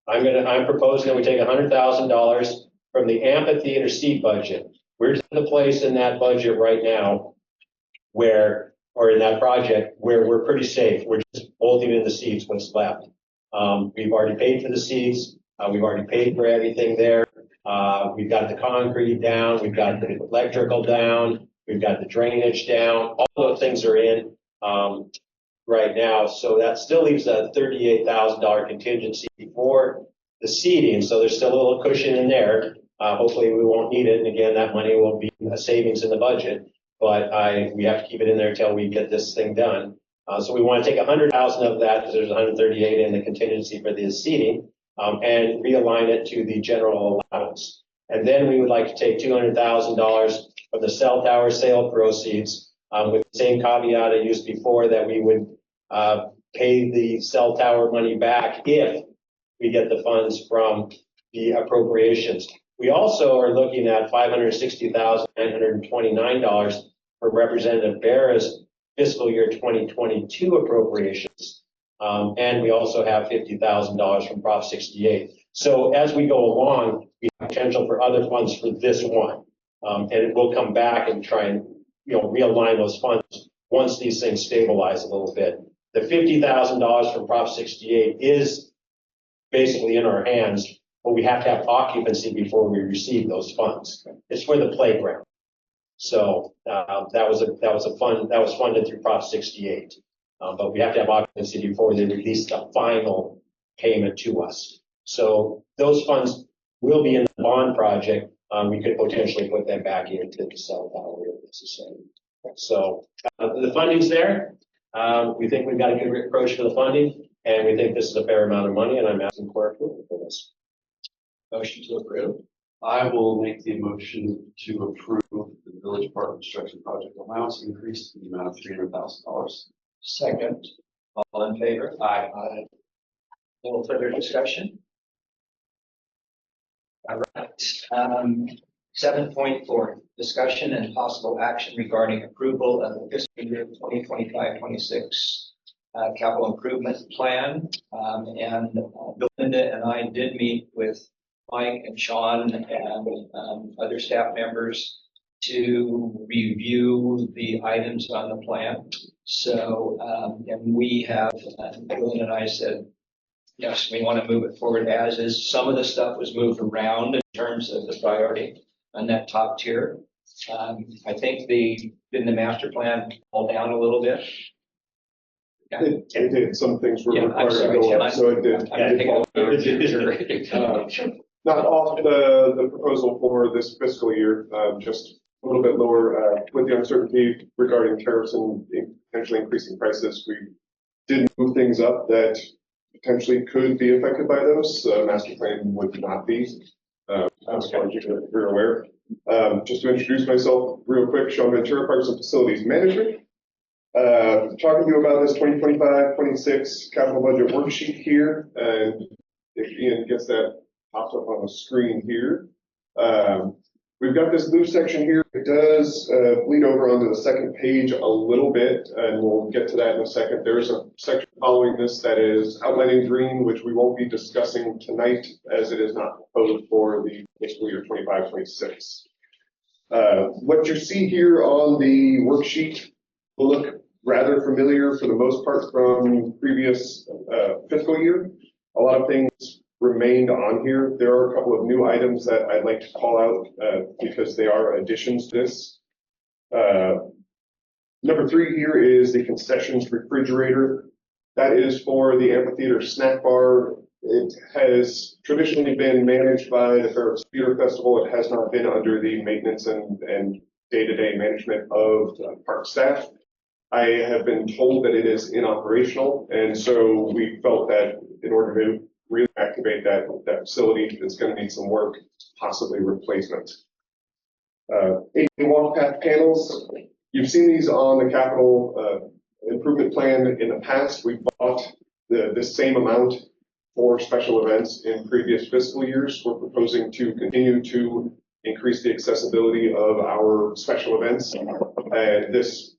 I'm proposing that we take $100,000 from the amphitheater seat budget. We're to the place in that budget right now or in that project where we're pretty safe. We're just bolting in the seats, what's left. We've already paid for the seats. We've already paid for everything there. We've got the concrete down. We've got the electrical down. We've got the drainage down. All those things are in right now. So that still leaves a $38,000 contingency for the seating. So there's still a little cushion in there. Hopefully we won't need it. And again, that money will be a savings in the budget. But we have to keep it in there until we get this thing done. So we want to take 100,000 of that, because there's 138 in the contingency for the seating, and realign it to the general allowance. And then we would like to take $200,000 from the cell tower sale proceeds, with the same caveat I used before, that we would pay the cell tower money back if we get the funds from the appropriations. We also are looking at $560,929 for Representative Barra's fiscal year 2022 appropriations. And we also have $50,000 from Prop 68. So as we go along, we have potential for other funds for this one. And we'll come back and try and realign those funds once these things stabilize a little bit. The $50,000 from Prop 68 is basically in our hands, but we have to have occupancy before we receive those funds. It's for the playground. So that was funded through Prop 68. But we have to have occupancy before they release the final payment to us. So those funds will be in the bond project. We could potentially put them back into the cell tower if necessary. So the funding's there. We think we've got a good approach for the funding, and we think this is a fair amount of money, and I'm asking for approval for this. Motion to approve. I will make the motion to approve the Village Park Construction Project allowance increase in the amount of $300,000. Second. All in favor? Aye. Any further discussion? All right. 7.4, discussion and possible action regarding approval of the fiscal year 2025-26 capital improvement plan. And Belinda and I did meet with Mike and Sean and other staff members to review the items on the plan. So, and we have, Belinda and I said, yes, we want to move it forward as is. Some of the stuff was moved around in terms of the priority on that top tier. I think in the master plan fall down a little bit. Yeah. It did, some things were Yeah, I'm required to sorry, go Tim, up, so it did. I'm thinking Not off the proposal for this fiscal year, just a little bit lower, with the uncertainty regarding tariffs and potentially increasing prices. We did move things up that potentially could be affected by those. Master plan would not be, as far as you're aware. Just to introduce myself real quick, Sean Ventura, Parks and Facilities Management. Talking to you about this 2025-26 capital budget worksheet here, and if Ian gets that popped up on the screen here. We've got this blue section here. It does bleed over onto the second page a little bit, and we'll get to that in a second. There's a section following this that is outlining green, which we won't be discussing tonight as it is not proposed for the fiscal year 25-26. What you see here on the worksheet will look rather familiar for the most part from previous fiscal year. A lot of things remained on here. There are a couple of new items that I'd like to call out because they are additions to this. Number 3 here is the concessions refrigerator. That is for the amphitheater snack bar. It has traditionally been managed by the Fair Oaks Theater Festival. It has not been under the maintenance and day-to-day management of park staff. I have been told that it is inoperational, and so we felt that in order to really activate that facility, it's going to need some work, possibly replacement. 8 walk path panels. You've seen these on the capital improvement plan in the past. We bought the same amount for special events in previous fiscal years. We're proposing to continue to increase the accessibility of our special events. And this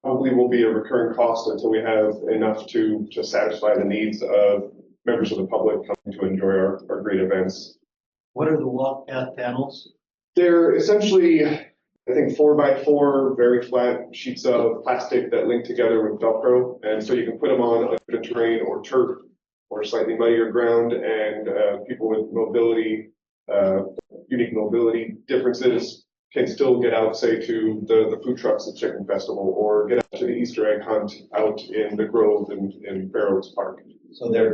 probably will be a recurring cost until we have enough to satisfy the needs of members of the public coming to enjoy our great events. What are the walk path panels? They're essentially, I think, 4x4, very flat sheets of plastic that link together with Velcro. And so you can put them on uneven terrain or turf or slightly muddier ground, and people with mobility, unique mobility differences can still get out, say, to the food trucks at Chicken Festival, or get out to the Easter egg hunt out in the Grove in Fair Oaks Park. So they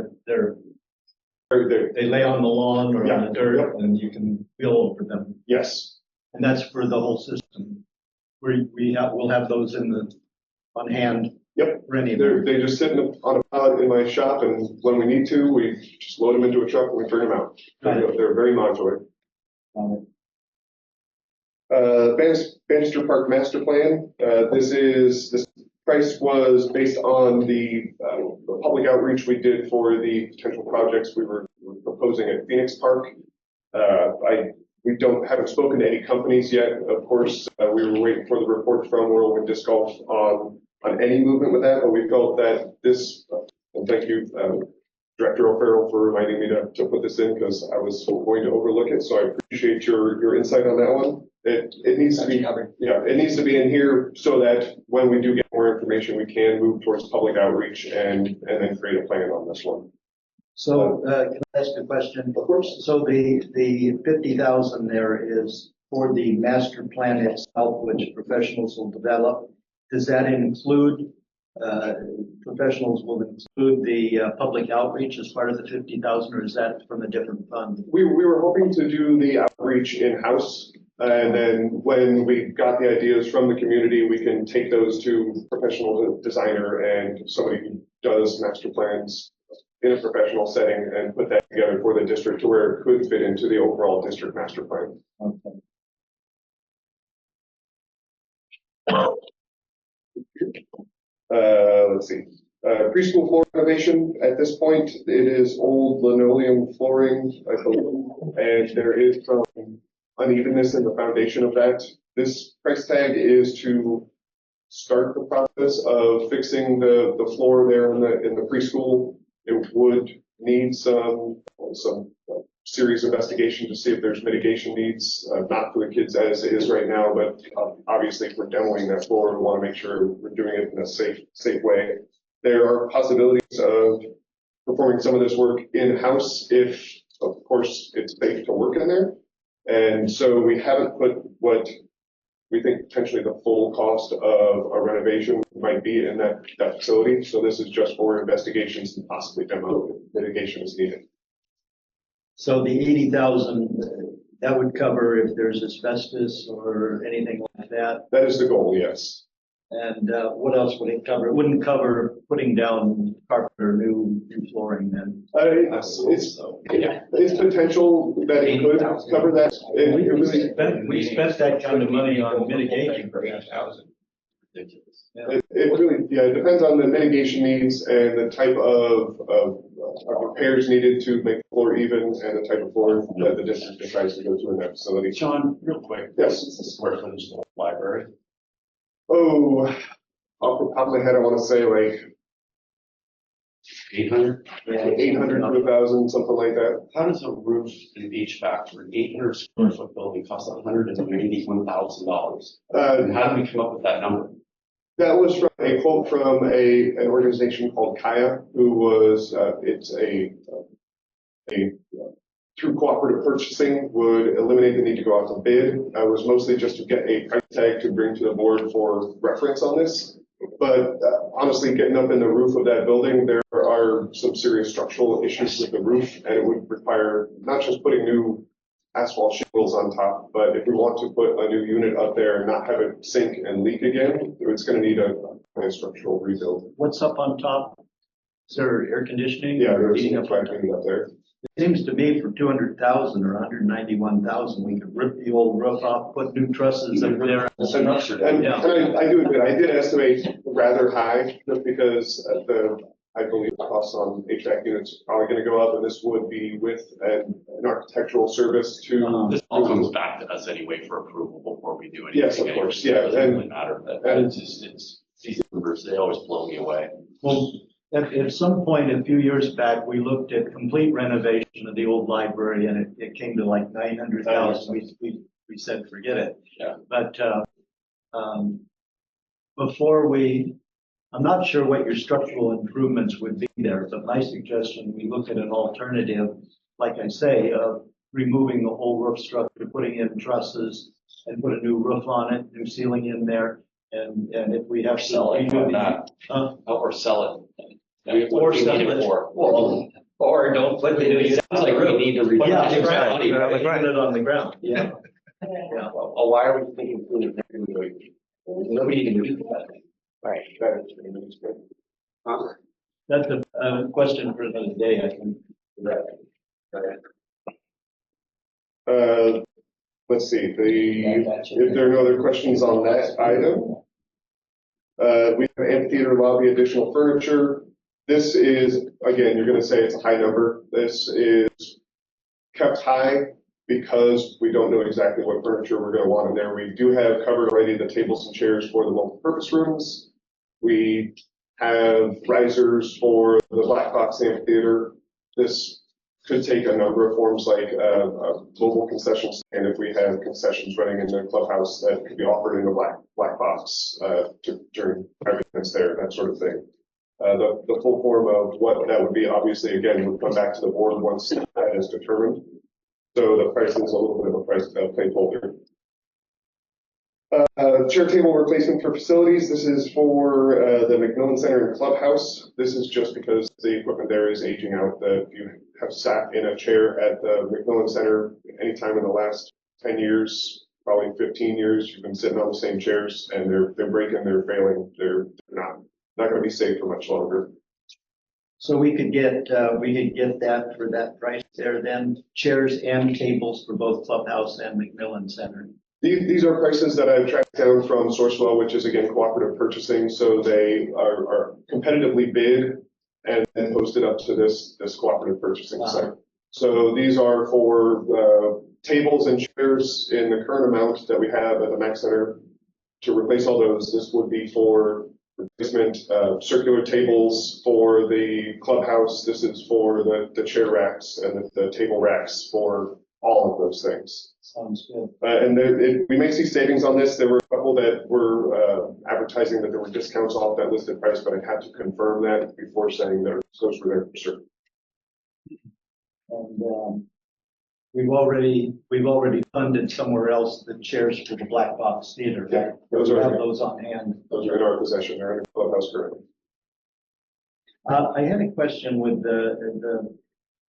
lay on the lawn or on the dirt, and you can wheel over them. Yes. And that's for the whole system. We'll have those on hand. Yep. Ready. They just sit on a pallet in my shop, and when we need to, we just load them into a truck and we bring them out. They're very modular. Bannister Park Master Plan. This price was based on the public outreach we did for the potential projects we were proposing at Phoenix Park. We haven't spoken to any companies yet. Of course, we were waiting for the report from Whirlwind Disc Golf on any movement with that, but we felt that this, and thank you, Director O'Farrell, for reminding me to put this in, because I was going to overlook it. So I appreciate your insight on that one. It needs to be it needs to be in here so that when we do get more information, we can move towards public outreach and then create a plan on this one. So can I ask a question? Of course. So the 50,000 there is for the master plan itself, which professionals will develop. Does that include professionals will include the public outreach as part of the 50,000, or is that from a different fund? We were hoping to do the outreach in-house. And then when we got the ideas from the community, we can take those to professional designer and somebody who does master plans in a professional setting and put that together for the district to where it could fit into the overall district master plan. Okay. Let's see, preschool floor renovation. At this point, it is old linoleum flooring, I believe, and there is some unevenness in the foundation of that. This price tag is to start the process of fixing the floor there in the preschool. It would need some serious investigation to see if there's mitigation needs, not for the kids as it is right now, but obviously if we're demoing that floor, we want to make sure we're doing it in a safe way. There are possibilities of performing some of this work in-house if, of course, it's safe to work in there. And so we haven't put what we think potentially the full cost of a renovation might be in that facility. So this is just for investigations and possibly demo if mitigation is needed. So the 80,000, that would cover if there's asbestos or anything like that? That is the goal, yes. And what else would it cover? It wouldn't cover putting down carpet or new flooring then? It's potential that it could cover that. We spent that kind of money on mitigation. It really, it depends on the mitigation needs and the type of repairs needed to make the floor even and the type of floor that the district decides to go to in that facility. John, real quick. Yes. What's the square footage of the library? Oh, off the top of my head, I want to say like 800? 800 to 1,000, something like that. How does a roof and HVAC for an 800 square foot building cost $191,000? And how did we come up with that number? That was from a quote from an organization called Kaya, who was, it's through cooperative purchasing would eliminate the need to go out to bid. It was mostly just to get a price tag to bring to the board for reference on this. But honestly, getting up in the roof of that building, there are some serious structural issues with the roof, and it would require not just putting new asphalt shingles on top, but if we want to put a new unit up there and not have it sink and leak again, it's going to need a structural rebuild. What's up on top? Is there air conditioning? Yeah, there's Heating some piping up there. It seems to me for 200,000 or 191,000, we could rip the old roof off, put new trusses in there. And I do admit, I did estimate rather high, just because I believe the costs on HVAC units are probably going to go up, and this would be with an architectural service to. This all comes back to us anyway for approval before we do anything. Yes, of course, yeah. It doesn't really matter, but it's these numbers, they always blow me away. Well, at some point a few years back, we looked at complete renovation of the old library, and it came to like 900,000. We said, forget it. Yeah. But I'm not sure what your structural improvements would be there, but my suggestion, we look at an alternative, like I say, of removing the whole roof structure, putting in trusses and put a new roof on it, new ceiling in there. And if we have to Sell it redo or not. Or sell it. Or sell it. Or don't put the new unit. Sounds like we need to redo Yeah, it. exactly. Put it on the ground. Yeah. Well, why are we thinking food and everything? Nobody can do that. Right. That's a question for another day, I think. Let's see, if there are no other questions on that item. We have amphitheater lobby additional furniture. This is, again, you're going to say it's a high number. This is kept high because we don't know exactly what furniture we're going to want in there. We do have covered already the tables and chairs for the multi-purpose rooms. We have risers for the black box amphitheater. This could take a number of forms, like a mobile concession stand if we have concessions running in the clubhouse that could be offered in the black box during events there, that sort of thing. The full form of what that would be, obviously, again, would come back to the board once that is determined. So the price is a little bit of a price placeholder. Chair table replacement for facilities. This is for the McMillan Center and Clubhouse. This is just because the equipment there is aging out. If you have sat in a chair at the McMillan Center anytime in the last 10 years, probably 15 years, you've been sitting on the same chairs and they're breaking, they're failing, they're not going to be safe for much longer. So we could get that for that price there then, chairs and tables for both Clubhouse and McMillan Center. These are prices that I've tracked down from Sourcewell, which is again cooperative purchasing. So they are competitively bid and then posted up to this cooperative purchasing site. So these are for tables and chairs in the current amount that we have at the Mac Center. To replace all those, this would be for replacement circular tables for the Clubhouse. This is for the chair racks and the table racks for all of those things. Sounds good. And we may see savings on this. There were a couple that were advertising that there were discounts off that listed price, but I had to confirm that before saying that those were there for certain. And we've already funded somewhere else the chairs for the Black Box Theater. Yeah, Right? those We are- have those on hand. Those are in our possession. They're in the Clubhouse currently. I had a question with the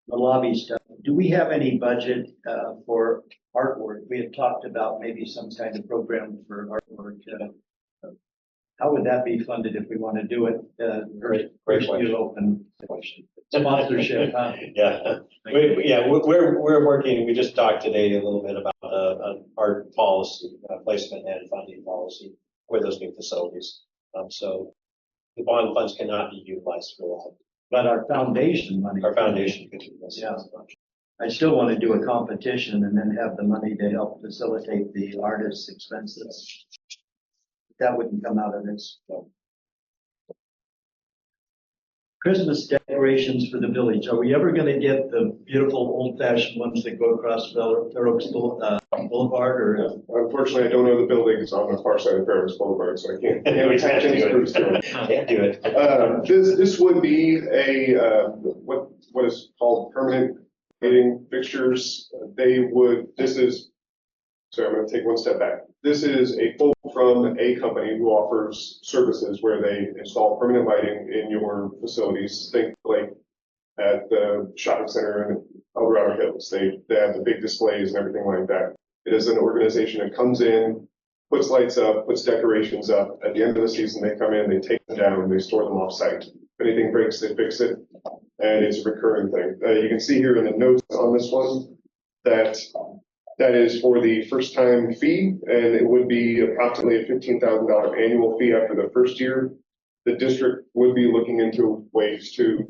lobby stuff. Do we have any budget for artwork? We had talked about maybe some kind of program for artwork. How would that be funded if we want to do it? Great First question. you open sponsorship, huh? Yeah, we're working, we just talked today a little bit about an art policy, placement and funding policy for those new facilities. So the bond funds cannot be utilized for that. But our foundation money. Our foundation could do this. Yeah. I still want to do a competition and then have the money to help facilitate the artist's expenses. That wouldn't come out of this. Christmas decorations for the village. Are we ever going to get the beautiful old-fashioned ones that go across Fair Oaks Boulevard? Or Unfortunately, I don't know the buildings on the far side of Fair Oaks Boulevard, so I can't attach any screws to it. Can't do it. This would be a what is called permanent lighting fixtures. Sorry, I'm going to take one step back. This is a quote from a company who offers services where they install permanent lighting in your facilities. Think like at the shopping center in Eldorado Hills. They have the big displays and everything like that. It is an organization that comes in, puts lights up, puts decorations up. At the end of the season, they come in, they take them down, and they store them off site. If anything breaks, they fix it, and it's a recurring thing. You can see here in the notes on this one that is for the first time fee, and it would be approximately a $15,000 annual fee after the first year. The district would be looking into ways to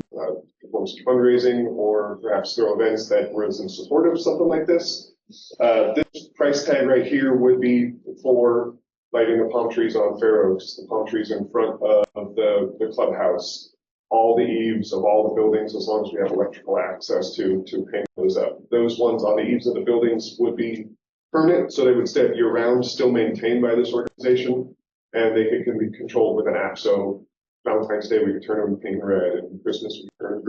perform some fundraising or perhaps throw events that was in support of something like this. This price tag right here would be for lighting the palm trees on Fair Oaks, the palm trees in front of the clubhouse, all the eaves of all the buildings, as long as we have electrical access to hang those up. Those ones on the eaves of the buildings would be permanent, so they would stay year round, still maintained by this organization, and they can be controlled with an app. So Valentine's Day, we could turn them pink and red, and Christmas, we could turn them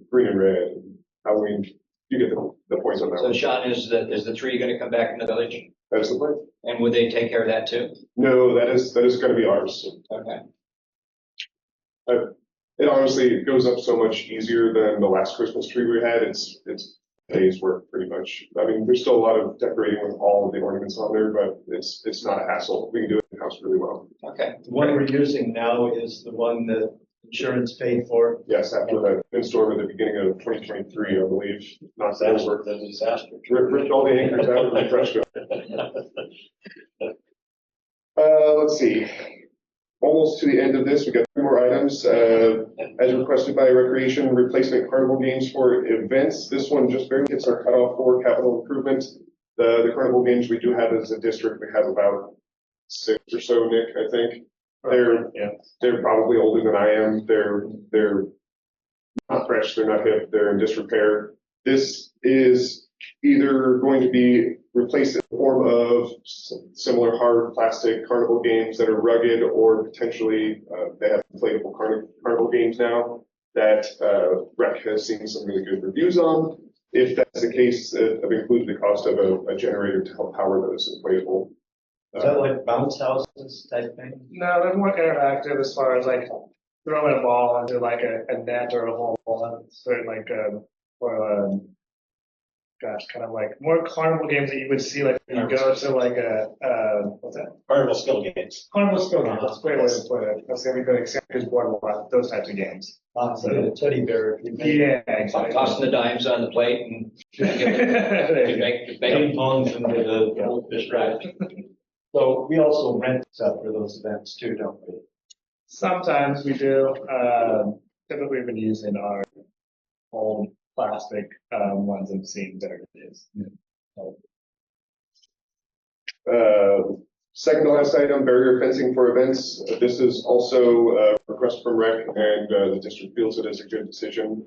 green and red, and Halloween, you get the points on that So one. Sean, is the tree going to come back in the village? That's the plan. And would they take care of that too? No, that is going to be ours. Okay. It honestly goes up so much easier than the last Christmas tree we had. It's days work pretty much. I mean, there's still a lot of decorating with all of the ornaments on there, but it's not a hassle. We can do it in house really well. Okay. the one we're using now is the one that insurance paid for. Yes, after that windstorm at the beginning of 2023, I believe. Not that work. That's a disaster. Ripped all the anchors out and refreshed them. Let's see. Almost to the end of this, we've got 3 more items. As requested by Recreation, replacement carnival games for events. This one just barely hits our cutoff for capital improvement. The carnival games we do have as a district, we have about 6 or so, Nick, I think. They're probably older than I am. They're not fresh, they're not hip, they're in disrepair. This is either going to be replaced in the form of similar hard plastic carnival games that are rugged, or potentially they have inflatable carnival games now that Rec has seen some really good reviews on. If that's the case, I've included the cost of a generator to help power those inflatable Is that like bounce houses type thing? No, they're more interactive as far as like throwing a ball into like a net or a hole, sort of like, or, gosh, kind of like more carnival games that you would see, like, you go to like what's that? Carnival skill games. Carnival skill games, that's a great way to put it. That's gonna be good, Santa's Boardwalk, those types of games. So a teddy bear. Yeah, exactly. Tossing the dimes on the plate and There you go. make Ping pongs into the distraction. So we also rent stuff for those events too, don't we? Sometimes we do, typically we've been using our old plastic, ones and seeing better days. Second to last item, barrier fencing for events. This is also a request from rec, and the district feels it is a good decision.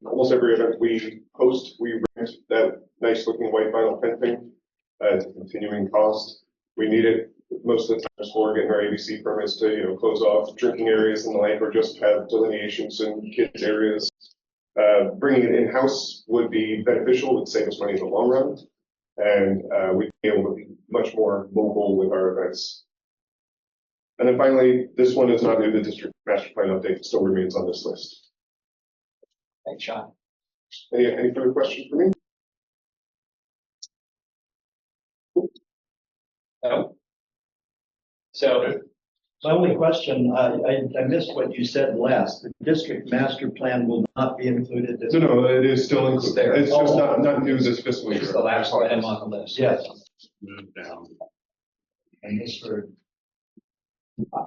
Almost every event we host, we rent that nice looking white vinyl fencing. It's a continuing cost. We need it most of the time for getting our ABC permits to, close off drinking areas and the like, or just have delineations in kids areas. Bringing it in-house would be beneficial, would save us money in the long run. And we'd be able to be much more mobile with our events. And then finally, this one is not new, the district master plan update still remains on this list. Thanks, Sean. Any further questions for me? No? So, My only question, I missed what you said last. The district master plan will not be included. No, it is still included. there. It's just not new this fiscal year. it's the last item on the list. Yes. Move down. I misheard.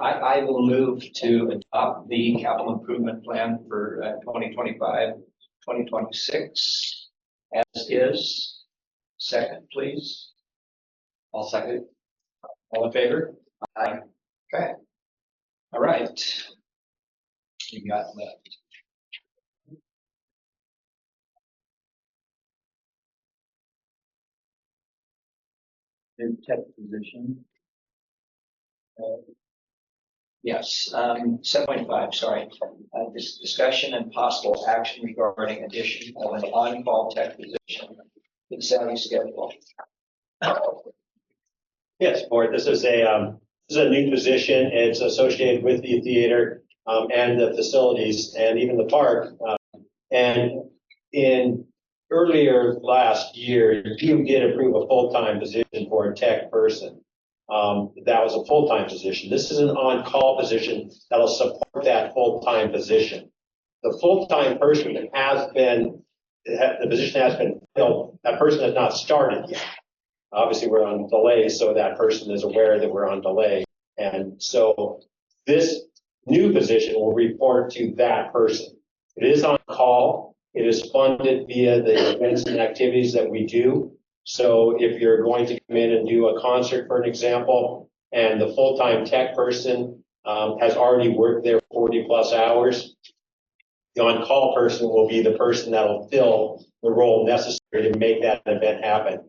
I will move to adopt the capital improvement plan for 2025, 2026 as is. Second, please. I'll second. All in favor? Aye. Okay. All right. You got that. In tech position. Yes, 7.5, sorry. Discussion and possible action regarding addition of an on-call tech position to the salary schedule. Yes, board, this is a new position. It's associated with the theater, and the facilities and even the park. And in earlier last year, you did approve a full-time position for a tech person. That was a full-time position. This is an on-call position that'll support that full-time position. The full-time person the position has been filled. That person has not started yet. Obviously, we're on delay, so that person is aware that we're on delay. And so this new position will report to that person. It is on call. It is funded via the events and activities that we do. So if you're going to come in and do a concert, for an example, and the full-time tech person has already worked there 40 plus hours, the on-call person will be the person that will fill the role necessary to make that event happen.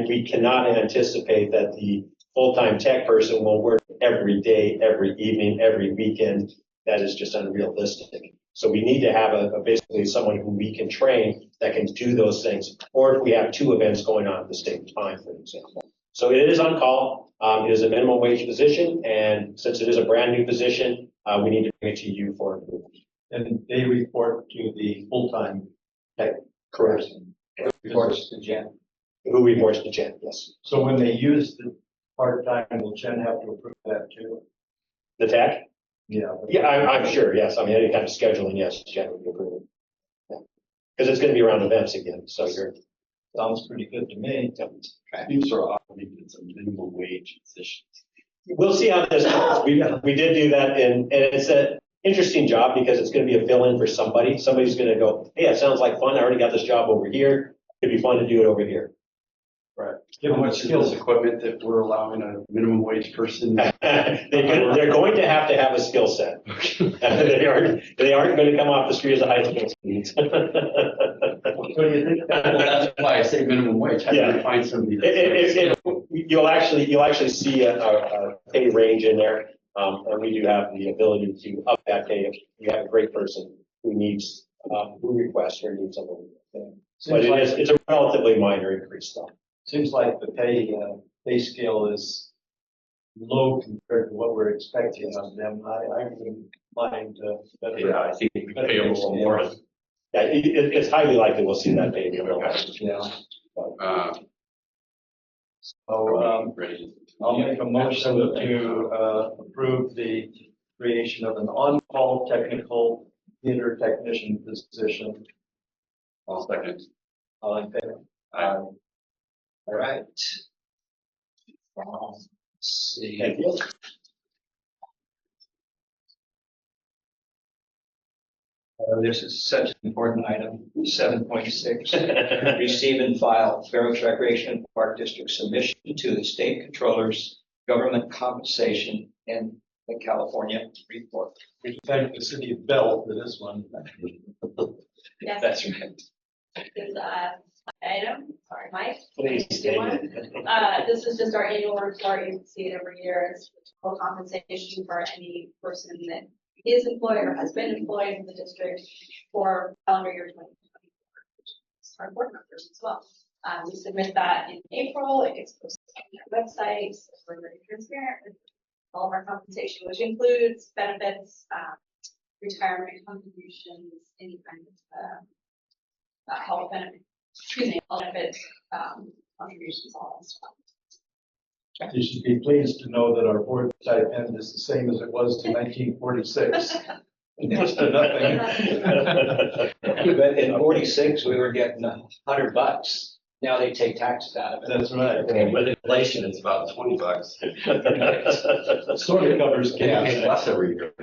We cannot anticipate that the full-time tech person will work every day, every evening, every weekend. That is just unrealistic. So we need to have basically someone who we can train that can do those things. Or if we have two events going on at the same time, for example. So it is on call. It is a minimum wage position. And since it is a brand new position, we need to bring it to you for approval. And they report to the full-time tech Correct. person. Reports to Jen. Who reports to Jen, yes. So when they use the part-time, will Jen have to approve that too? The tech? Yeah. Yeah, I'm sure, yes. I mean, any kind of scheduling, yes, Jen would approve it. Because it's going to be around events again, so you're. Sounds pretty good to me. These are often some minimum wage positions. We'll see how this goes. We did do that, and it's an interesting job because it's going to be a fill-in for somebody. Somebody's going to go, hey, it sounds like fun. I already got this job over here. It'd be fun to do it over here. Right. How much skills equipment that we're allowing a minimum wage person? They're going to have a skill set. They aren't going to come off the street as a high school student. What do you think? Well, that's why I say minimum wage. How do you find somebody? You'll actually see a pay range in there, and we do have the ability to up that pay if you have a great person who needs, who requests or needs something. But it's a relatively minor increase, though. Seems like the pay scale is low compared to what we're expecting of them. I wouldn't mind, better. Yeah, I think we pay them a little more. Yeah, it's highly likely we'll see that payment. Yeah. Uh, So, I'll make a motion to approve the creation of an on-call technical theater technician position. I'll second. All in favor? All right. Let's see. Thank you. This is such an important item, 7.6. Receive and file Fair Oaks Recreation and Park District submission to the state controller's government compensation and the California report. We thank the city of Bell for this one. Yes, That's right. this is item, sorry, Mike. Please. This is just our annual report. You can see it every year. It's total compensation for any person that is employed or has been employed in the district for calendar year 2024. Our board members as well. We submit that in April. It gets posted on our website. So we're very transparent with all of our compensation, which includes benefits, retirement contributions, any kind of health benefits, health benefits, contributions, all that stuff. You should be pleased to know that our board stipend is the same as it was in 1946. Next to nothing. But in 46, we were getting $100. Now they take taxes out of it. That's right. With inflation, it's about $20. Sort of covers gas. Less every year.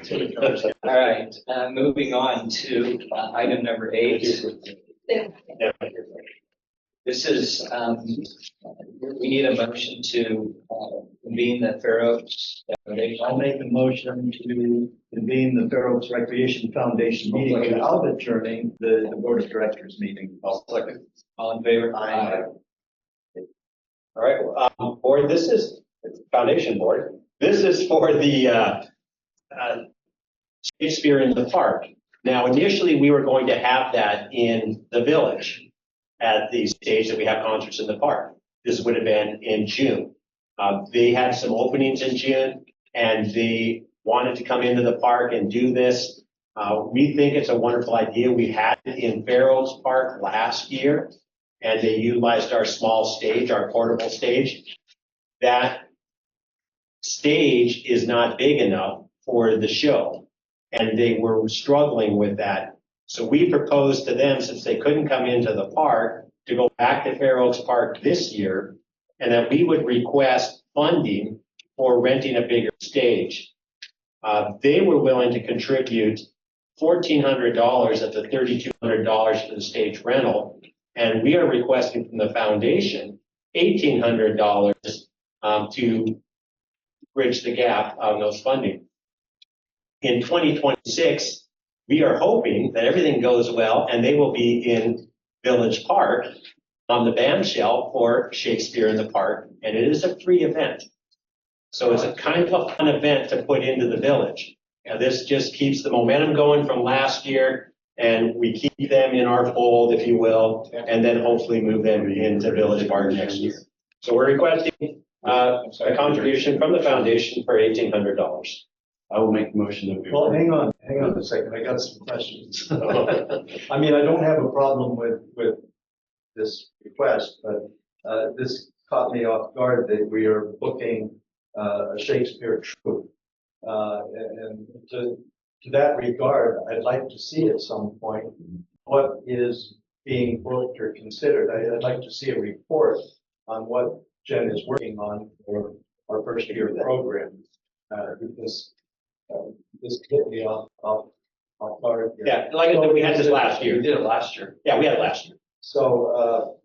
All right, moving on to item number 8. This is, we need a motion to convene the Fair Oaks. I'll make a motion to convene the Fair Oaks Recreation Foundation meeting without adjourning the board of directors meeting. I'll second. All in favor? Aye. All right, board, this is foundation board. This is for the Shakespeare in the Park. Now, initially, we were going to have that in the village at the stage that we have concerts in the park. This would have been in June. They had some openings in June and they wanted to come into the park and do this. We think it's a wonderful idea. We had it in Fair Oaks Park last year and they utilized our small stage, our portable stage. That stage is not big enough for the show and they were struggling with that. So we proposed to them, since they couldn't come into the park, to go back to Fair Oaks Park this year, and that we would request funding for renting a bigger stage. They were willing to contribute $1,400 of the $3,200 for the stage rental, and we are requesting from the foundation $1,800 to bridge the gap on those funding. In 2026, we are hoping that everything goes well and they will be in Village Park on the band shell for Shakespeare in the Park, and it is a free event. So it's a kind of a fun event to put into the village. Now, this just keeps the momentum going from last year, and we keep them in our fold, if you will, and then hopefully move them into Village Park next year. So we're requesting a contribution from the foundation for $1,800. I will make the motion that we. Well, hang on a second. I got some questions. I mean, I don't have a problem with this request, but this caught me off guard that we are booking a Shakespeare troupe. And to that regard, I'd like to see at some point what is being booked or considered. I'd like to see a report on what Jen is working on for our first year program, because this hit me off guard here. Yeah, like I said, we had this last year. We did it last year. Yeah, we had it last year. So,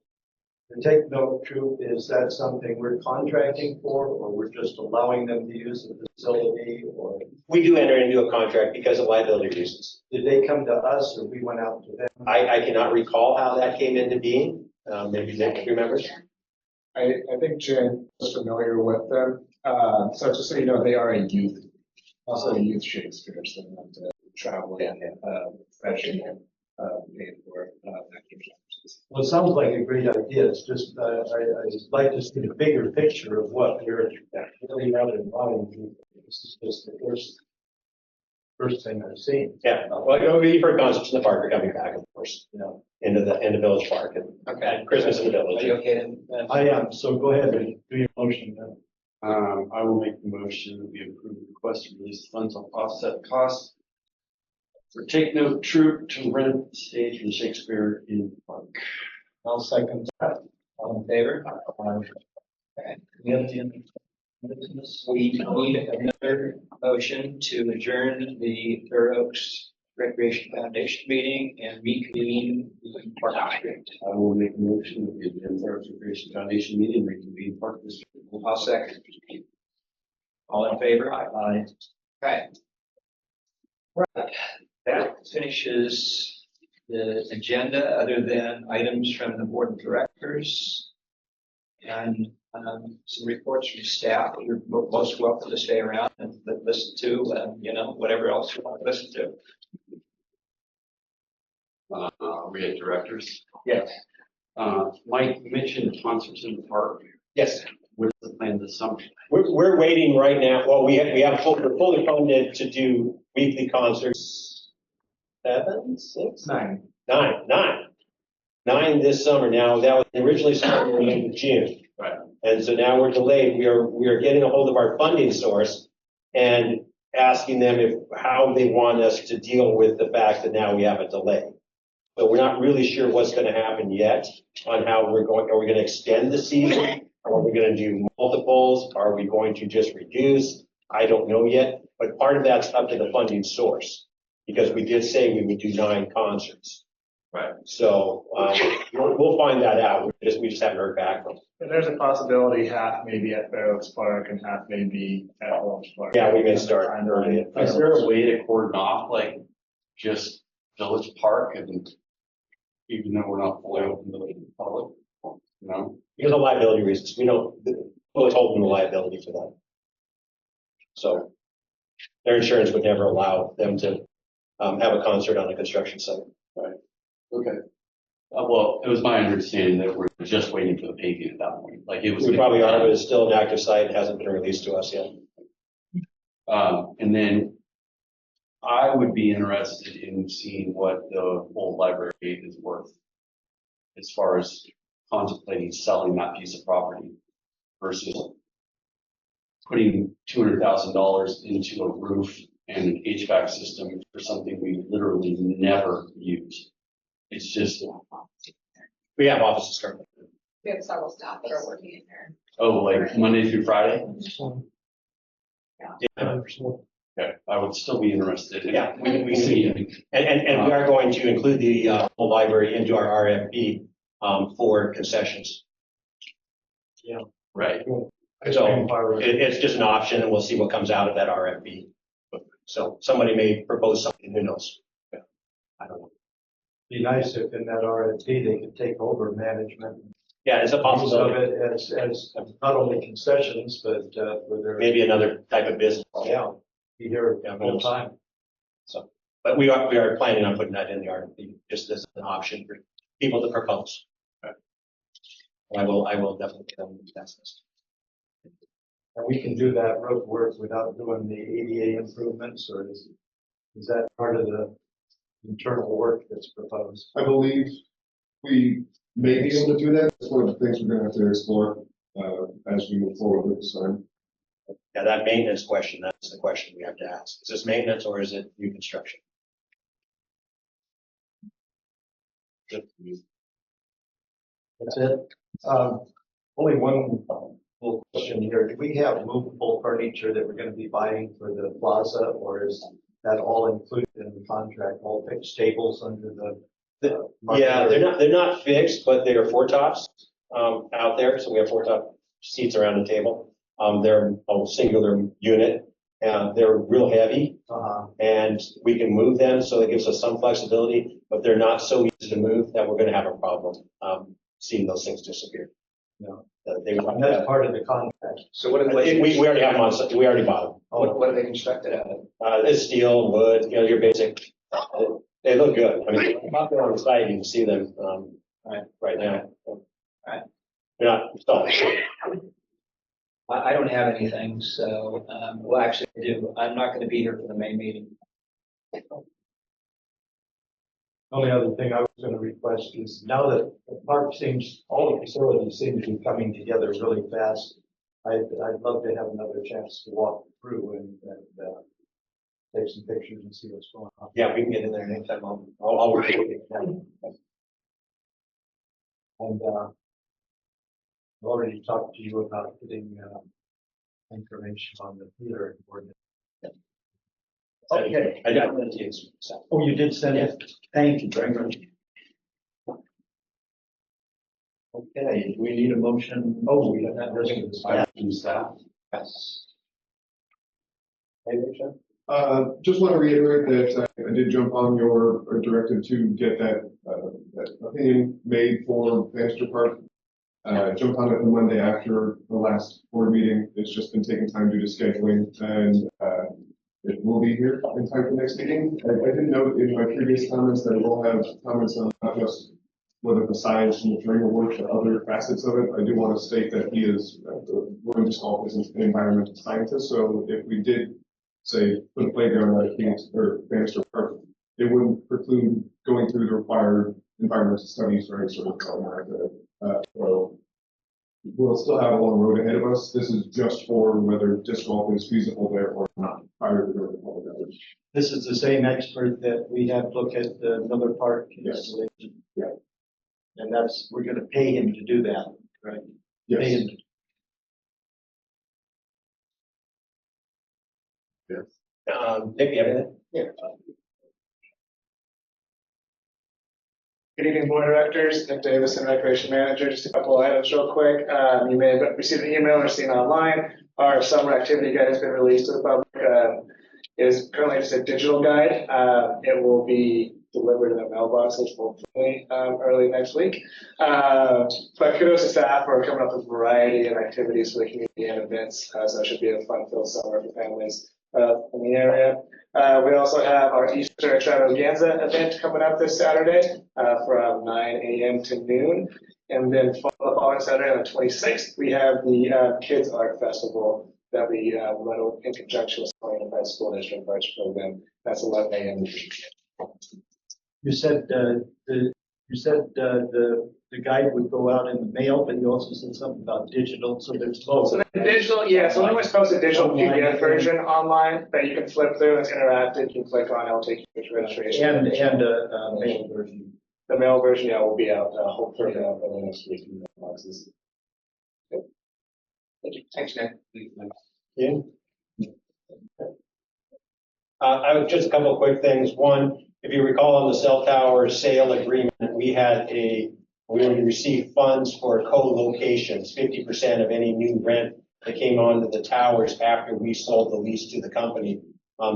the Take Note Troop, is that something we're contracting for, or we're just allowing them to use the facility, or We do enter into a contract because of liability reasons. did they come to us or we went out to them? I cannot recall how that came into being. Maybe Nick remembers. I think Jen is familiar with them. So just so you know, they are a youth, also a youth Shakespeare, so they have to travel and especially pay for actors. Well, it sounds like a great idea. It's just, I'd like to see the bigger picture of what you're really out involving. This is just the first thing I've seen. Yeah, well, you've heard concerts in the park are coming back, of course, you know, into the Village Park and Okay. Christmas in the Are Village. you okay then? I am, so go ahead and do your motion then. I will make the motion that we approve the request to release funds on offset costs for Take Note Troop to rent the stage for the Shakespeare in the Park. I'll second that. All in favor? Okay. We have we need another motion to adjourn the Fair Oaks Recreation Foundation meeting and reconvene the Park District. I will make a motion that we adjourn Fair Oaks Recreation Foundation meeting and reconvene Park District. I'll second. All in favor? Aye. Okay. Right, that finishes the agenda, other than items from the board of directors and some reports from staff. You're most welcome to stay around and listen to, you know, whatever else you want to listen to. We had directors. Yes. Mike, you mentioned concerts in the park. Yes, What's the plan this summer? we're waiting right now. Well, we're fully funded to do weekly concerts. 7, 6, 9. 9 this summer. Now, that was originally started in June. Right. And so now we're delayed. We are getting a hold of our funding source and asking them how they want us to deal with the fact that now we have a delay. So we're not really sure what's going to happen yet on how we're going. Are we going to extend the season? Are we going to do multiples? Are we going to just reduce? I don't know yet, but part of that's up to the funding source, because we did say we would do 9 concerts. Right. So we'll find that out. We just haven't heard back from them. And there's a possibility half maybe at Fair Oaks Park and half maybe at Village Park. Yeah, we may start early. Is there a way to cordon off like just Village Park and even though we're not fully open to the public? No? Because of liability reasons, we don't, we'll hold them the liability for that. So their insurance would never allow them to have a concert on a construction site. Right. Okay. Well, it was my understanding that we're just waiting for the paving at that point. Like it was. We probably are, but it's still an active site. It hasn't been released to us yet. And then I would be interested in seeing what the old library is worth as far as contemplating selling that piece of property versus putting $200,000 into a roof and an HVAC system for something we literally never use. It's just, We have offices currently. We have several staff that are working in there. oh, like Monday through Friday? Yeah. Okay, I would still be interested. in- Yeah, we see. And we are going to include the whole library into our RFP for concessions. Right. So it's just an option and we'll see what comes out of that RFP. So somebody may propose something, who knows? I don't know. Be nice if in that RFP they could take over management. Yeah, it's a Of possibility. it as not only concessions, but for their. Maybe another type of business. Yeah, be here full time. So, but we are planning on putting that in the RFP, just as an option for people to propose. And I will definitely get them to task list. And we can do that road work without doing the ADA improvements, or is that part of the internal work that's proposed? I believe we may be able to do that. That's one of the things we're gonna have to explore, as we move forward with the sign. Yeah, that maintenance question, that's the question we have to ask. Is this maintenance or is it new construction? That's it. Only one little question here. Do we have movable furniture that we're gonna be buying for the plaza, or is that all included in the contract, all fixed tables under the? Yeah, they're not fixed, but they are 4-tops out there. So we have 4-top seats around the table. They're a singular unit and they're real heavy and we can move them. So it gives us some flexibility, but they're not so easy to move that we're going to have a problem seeing those things disappear. No. That's part of the contract. So what are we already have them on, we already bought them. What are they constructed out of? It's steel, wood, your basic, they look good. I mean, if you're out there on the site, you can see them. right now. Right. You're not stalling. I don't have anything, so, well, actually I do. I'm not gonna be here for the May meeting. Only other thing I was gonna request is now that the park seems, all the facilities seem to be coming together really fast. I'd love to have another chance to walk through and take some pictures and see what's going on. Yeah, we can get in there anytime. I'll work with you. And, I've already talked to you about getting, information on the theater ordinance. Okay. I got it to you. So. Oh, you did send it? Thank you very much. Okay, we need a motion. Oh, we have that resolution. From staff. Yes. Just want to reiterate that I did jump on your directive to get that opinion made for Bannister Park. Jumped on it the Monday after the last board meeting. It's just been taking time due to scheduling, and it will be here in time for next meeting. I did note in my previous comments that we'll have comments on not just whether the size and the terrain will work, but other facets of it. I do want to state that he is, William Discall is an environmental scientist, so if we did say put a playground at Phoenix or Bannister Park, it wouldn't preclude going through the required environmental studies or any sort of program like that. So we'll still have a long road ahead of us. This is just for whether disc golf is feasible there or not prior to the public outage. This is the same expert that we had look at the Miller Park Yes. installation. Yeah. And that's, we're gonna pay him to do that, right? Pay Yes. him. Nick, you have anything? Good evening, board directors, Nick Davison, recreation manager. Just a couple of items real quick. You may have received an email or seen online. Our summer activity guide has been released to the public. It is currently just a digital guide. It will be delivered in the mailboxes hopefully early next week. But kudos to staff for coming up with a variety of activities for the community and events. So it should be a fun-filled summer for families in the area. We also have our Easter extravaganza event coming up this Saturday from 9 a.m. to noon. And then the following Saturday on the 26th, we have the Kids Art Festival that we run in conjunction with the Unified School District Arts Program. That's 11 a.m. You said, the guide would go out in the mail, but you also said something about digital, so there's both. So the digital, yeah, so we always post a digital PDF version online that you can flip through. It's interactive. You can click on it, it'll take you to registration. And a mail version. The mail version, yeah, will be out hopefully early next week in the boxes. Thank you. Thanks, Nick. Yeah. I would just a couple of quick things. One, if you recall on the cell tower sale agreement, we would receive funds for co-locations, 50% of any new rent that came onto the towers after we sold the lease to the company.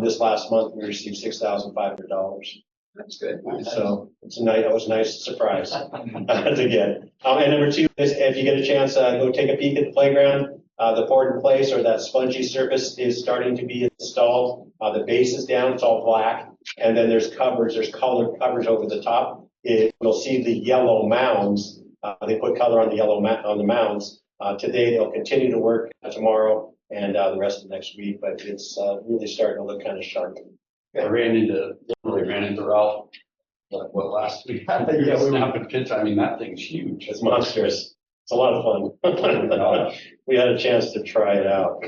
This last month, we received $6,500. That's good. So that was a nice surprise to get. And number two is if you get a chance, go take a peek at the playground. The poured in place or that spongy surface is starting to be installed. The base is down, it's all black. And then there's colored covers over the top. You'll see the yellow mounds. They put color on the yellow on the mounds. Today they'll continue to work tomorrow and the rest of next week, but it's really starting to look kind of sharp. I ran into Ralph, last week? Yeah, We snapping pictures. I mean, that thing's huge. It's monstrous. It's a lot of fun. Oh my gosh. We had a chance to try it out.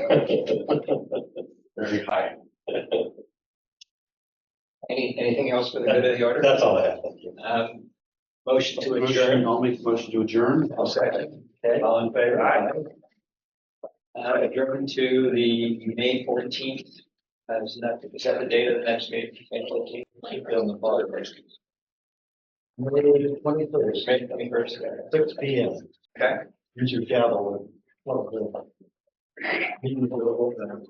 Very high. Anything else for the good of the order? That's all I have. Thank you. Motion to adjourn. I'll make the motion to adjourn. I'll second. Okay. All in favor? Aye. Adjourn to the May 14th. Is that the date of the next meeting? May 14th. Keep it on the bottom. May 21st, May 21st. 6 p.m. Okay. Use your gavel. Well, meeting will open.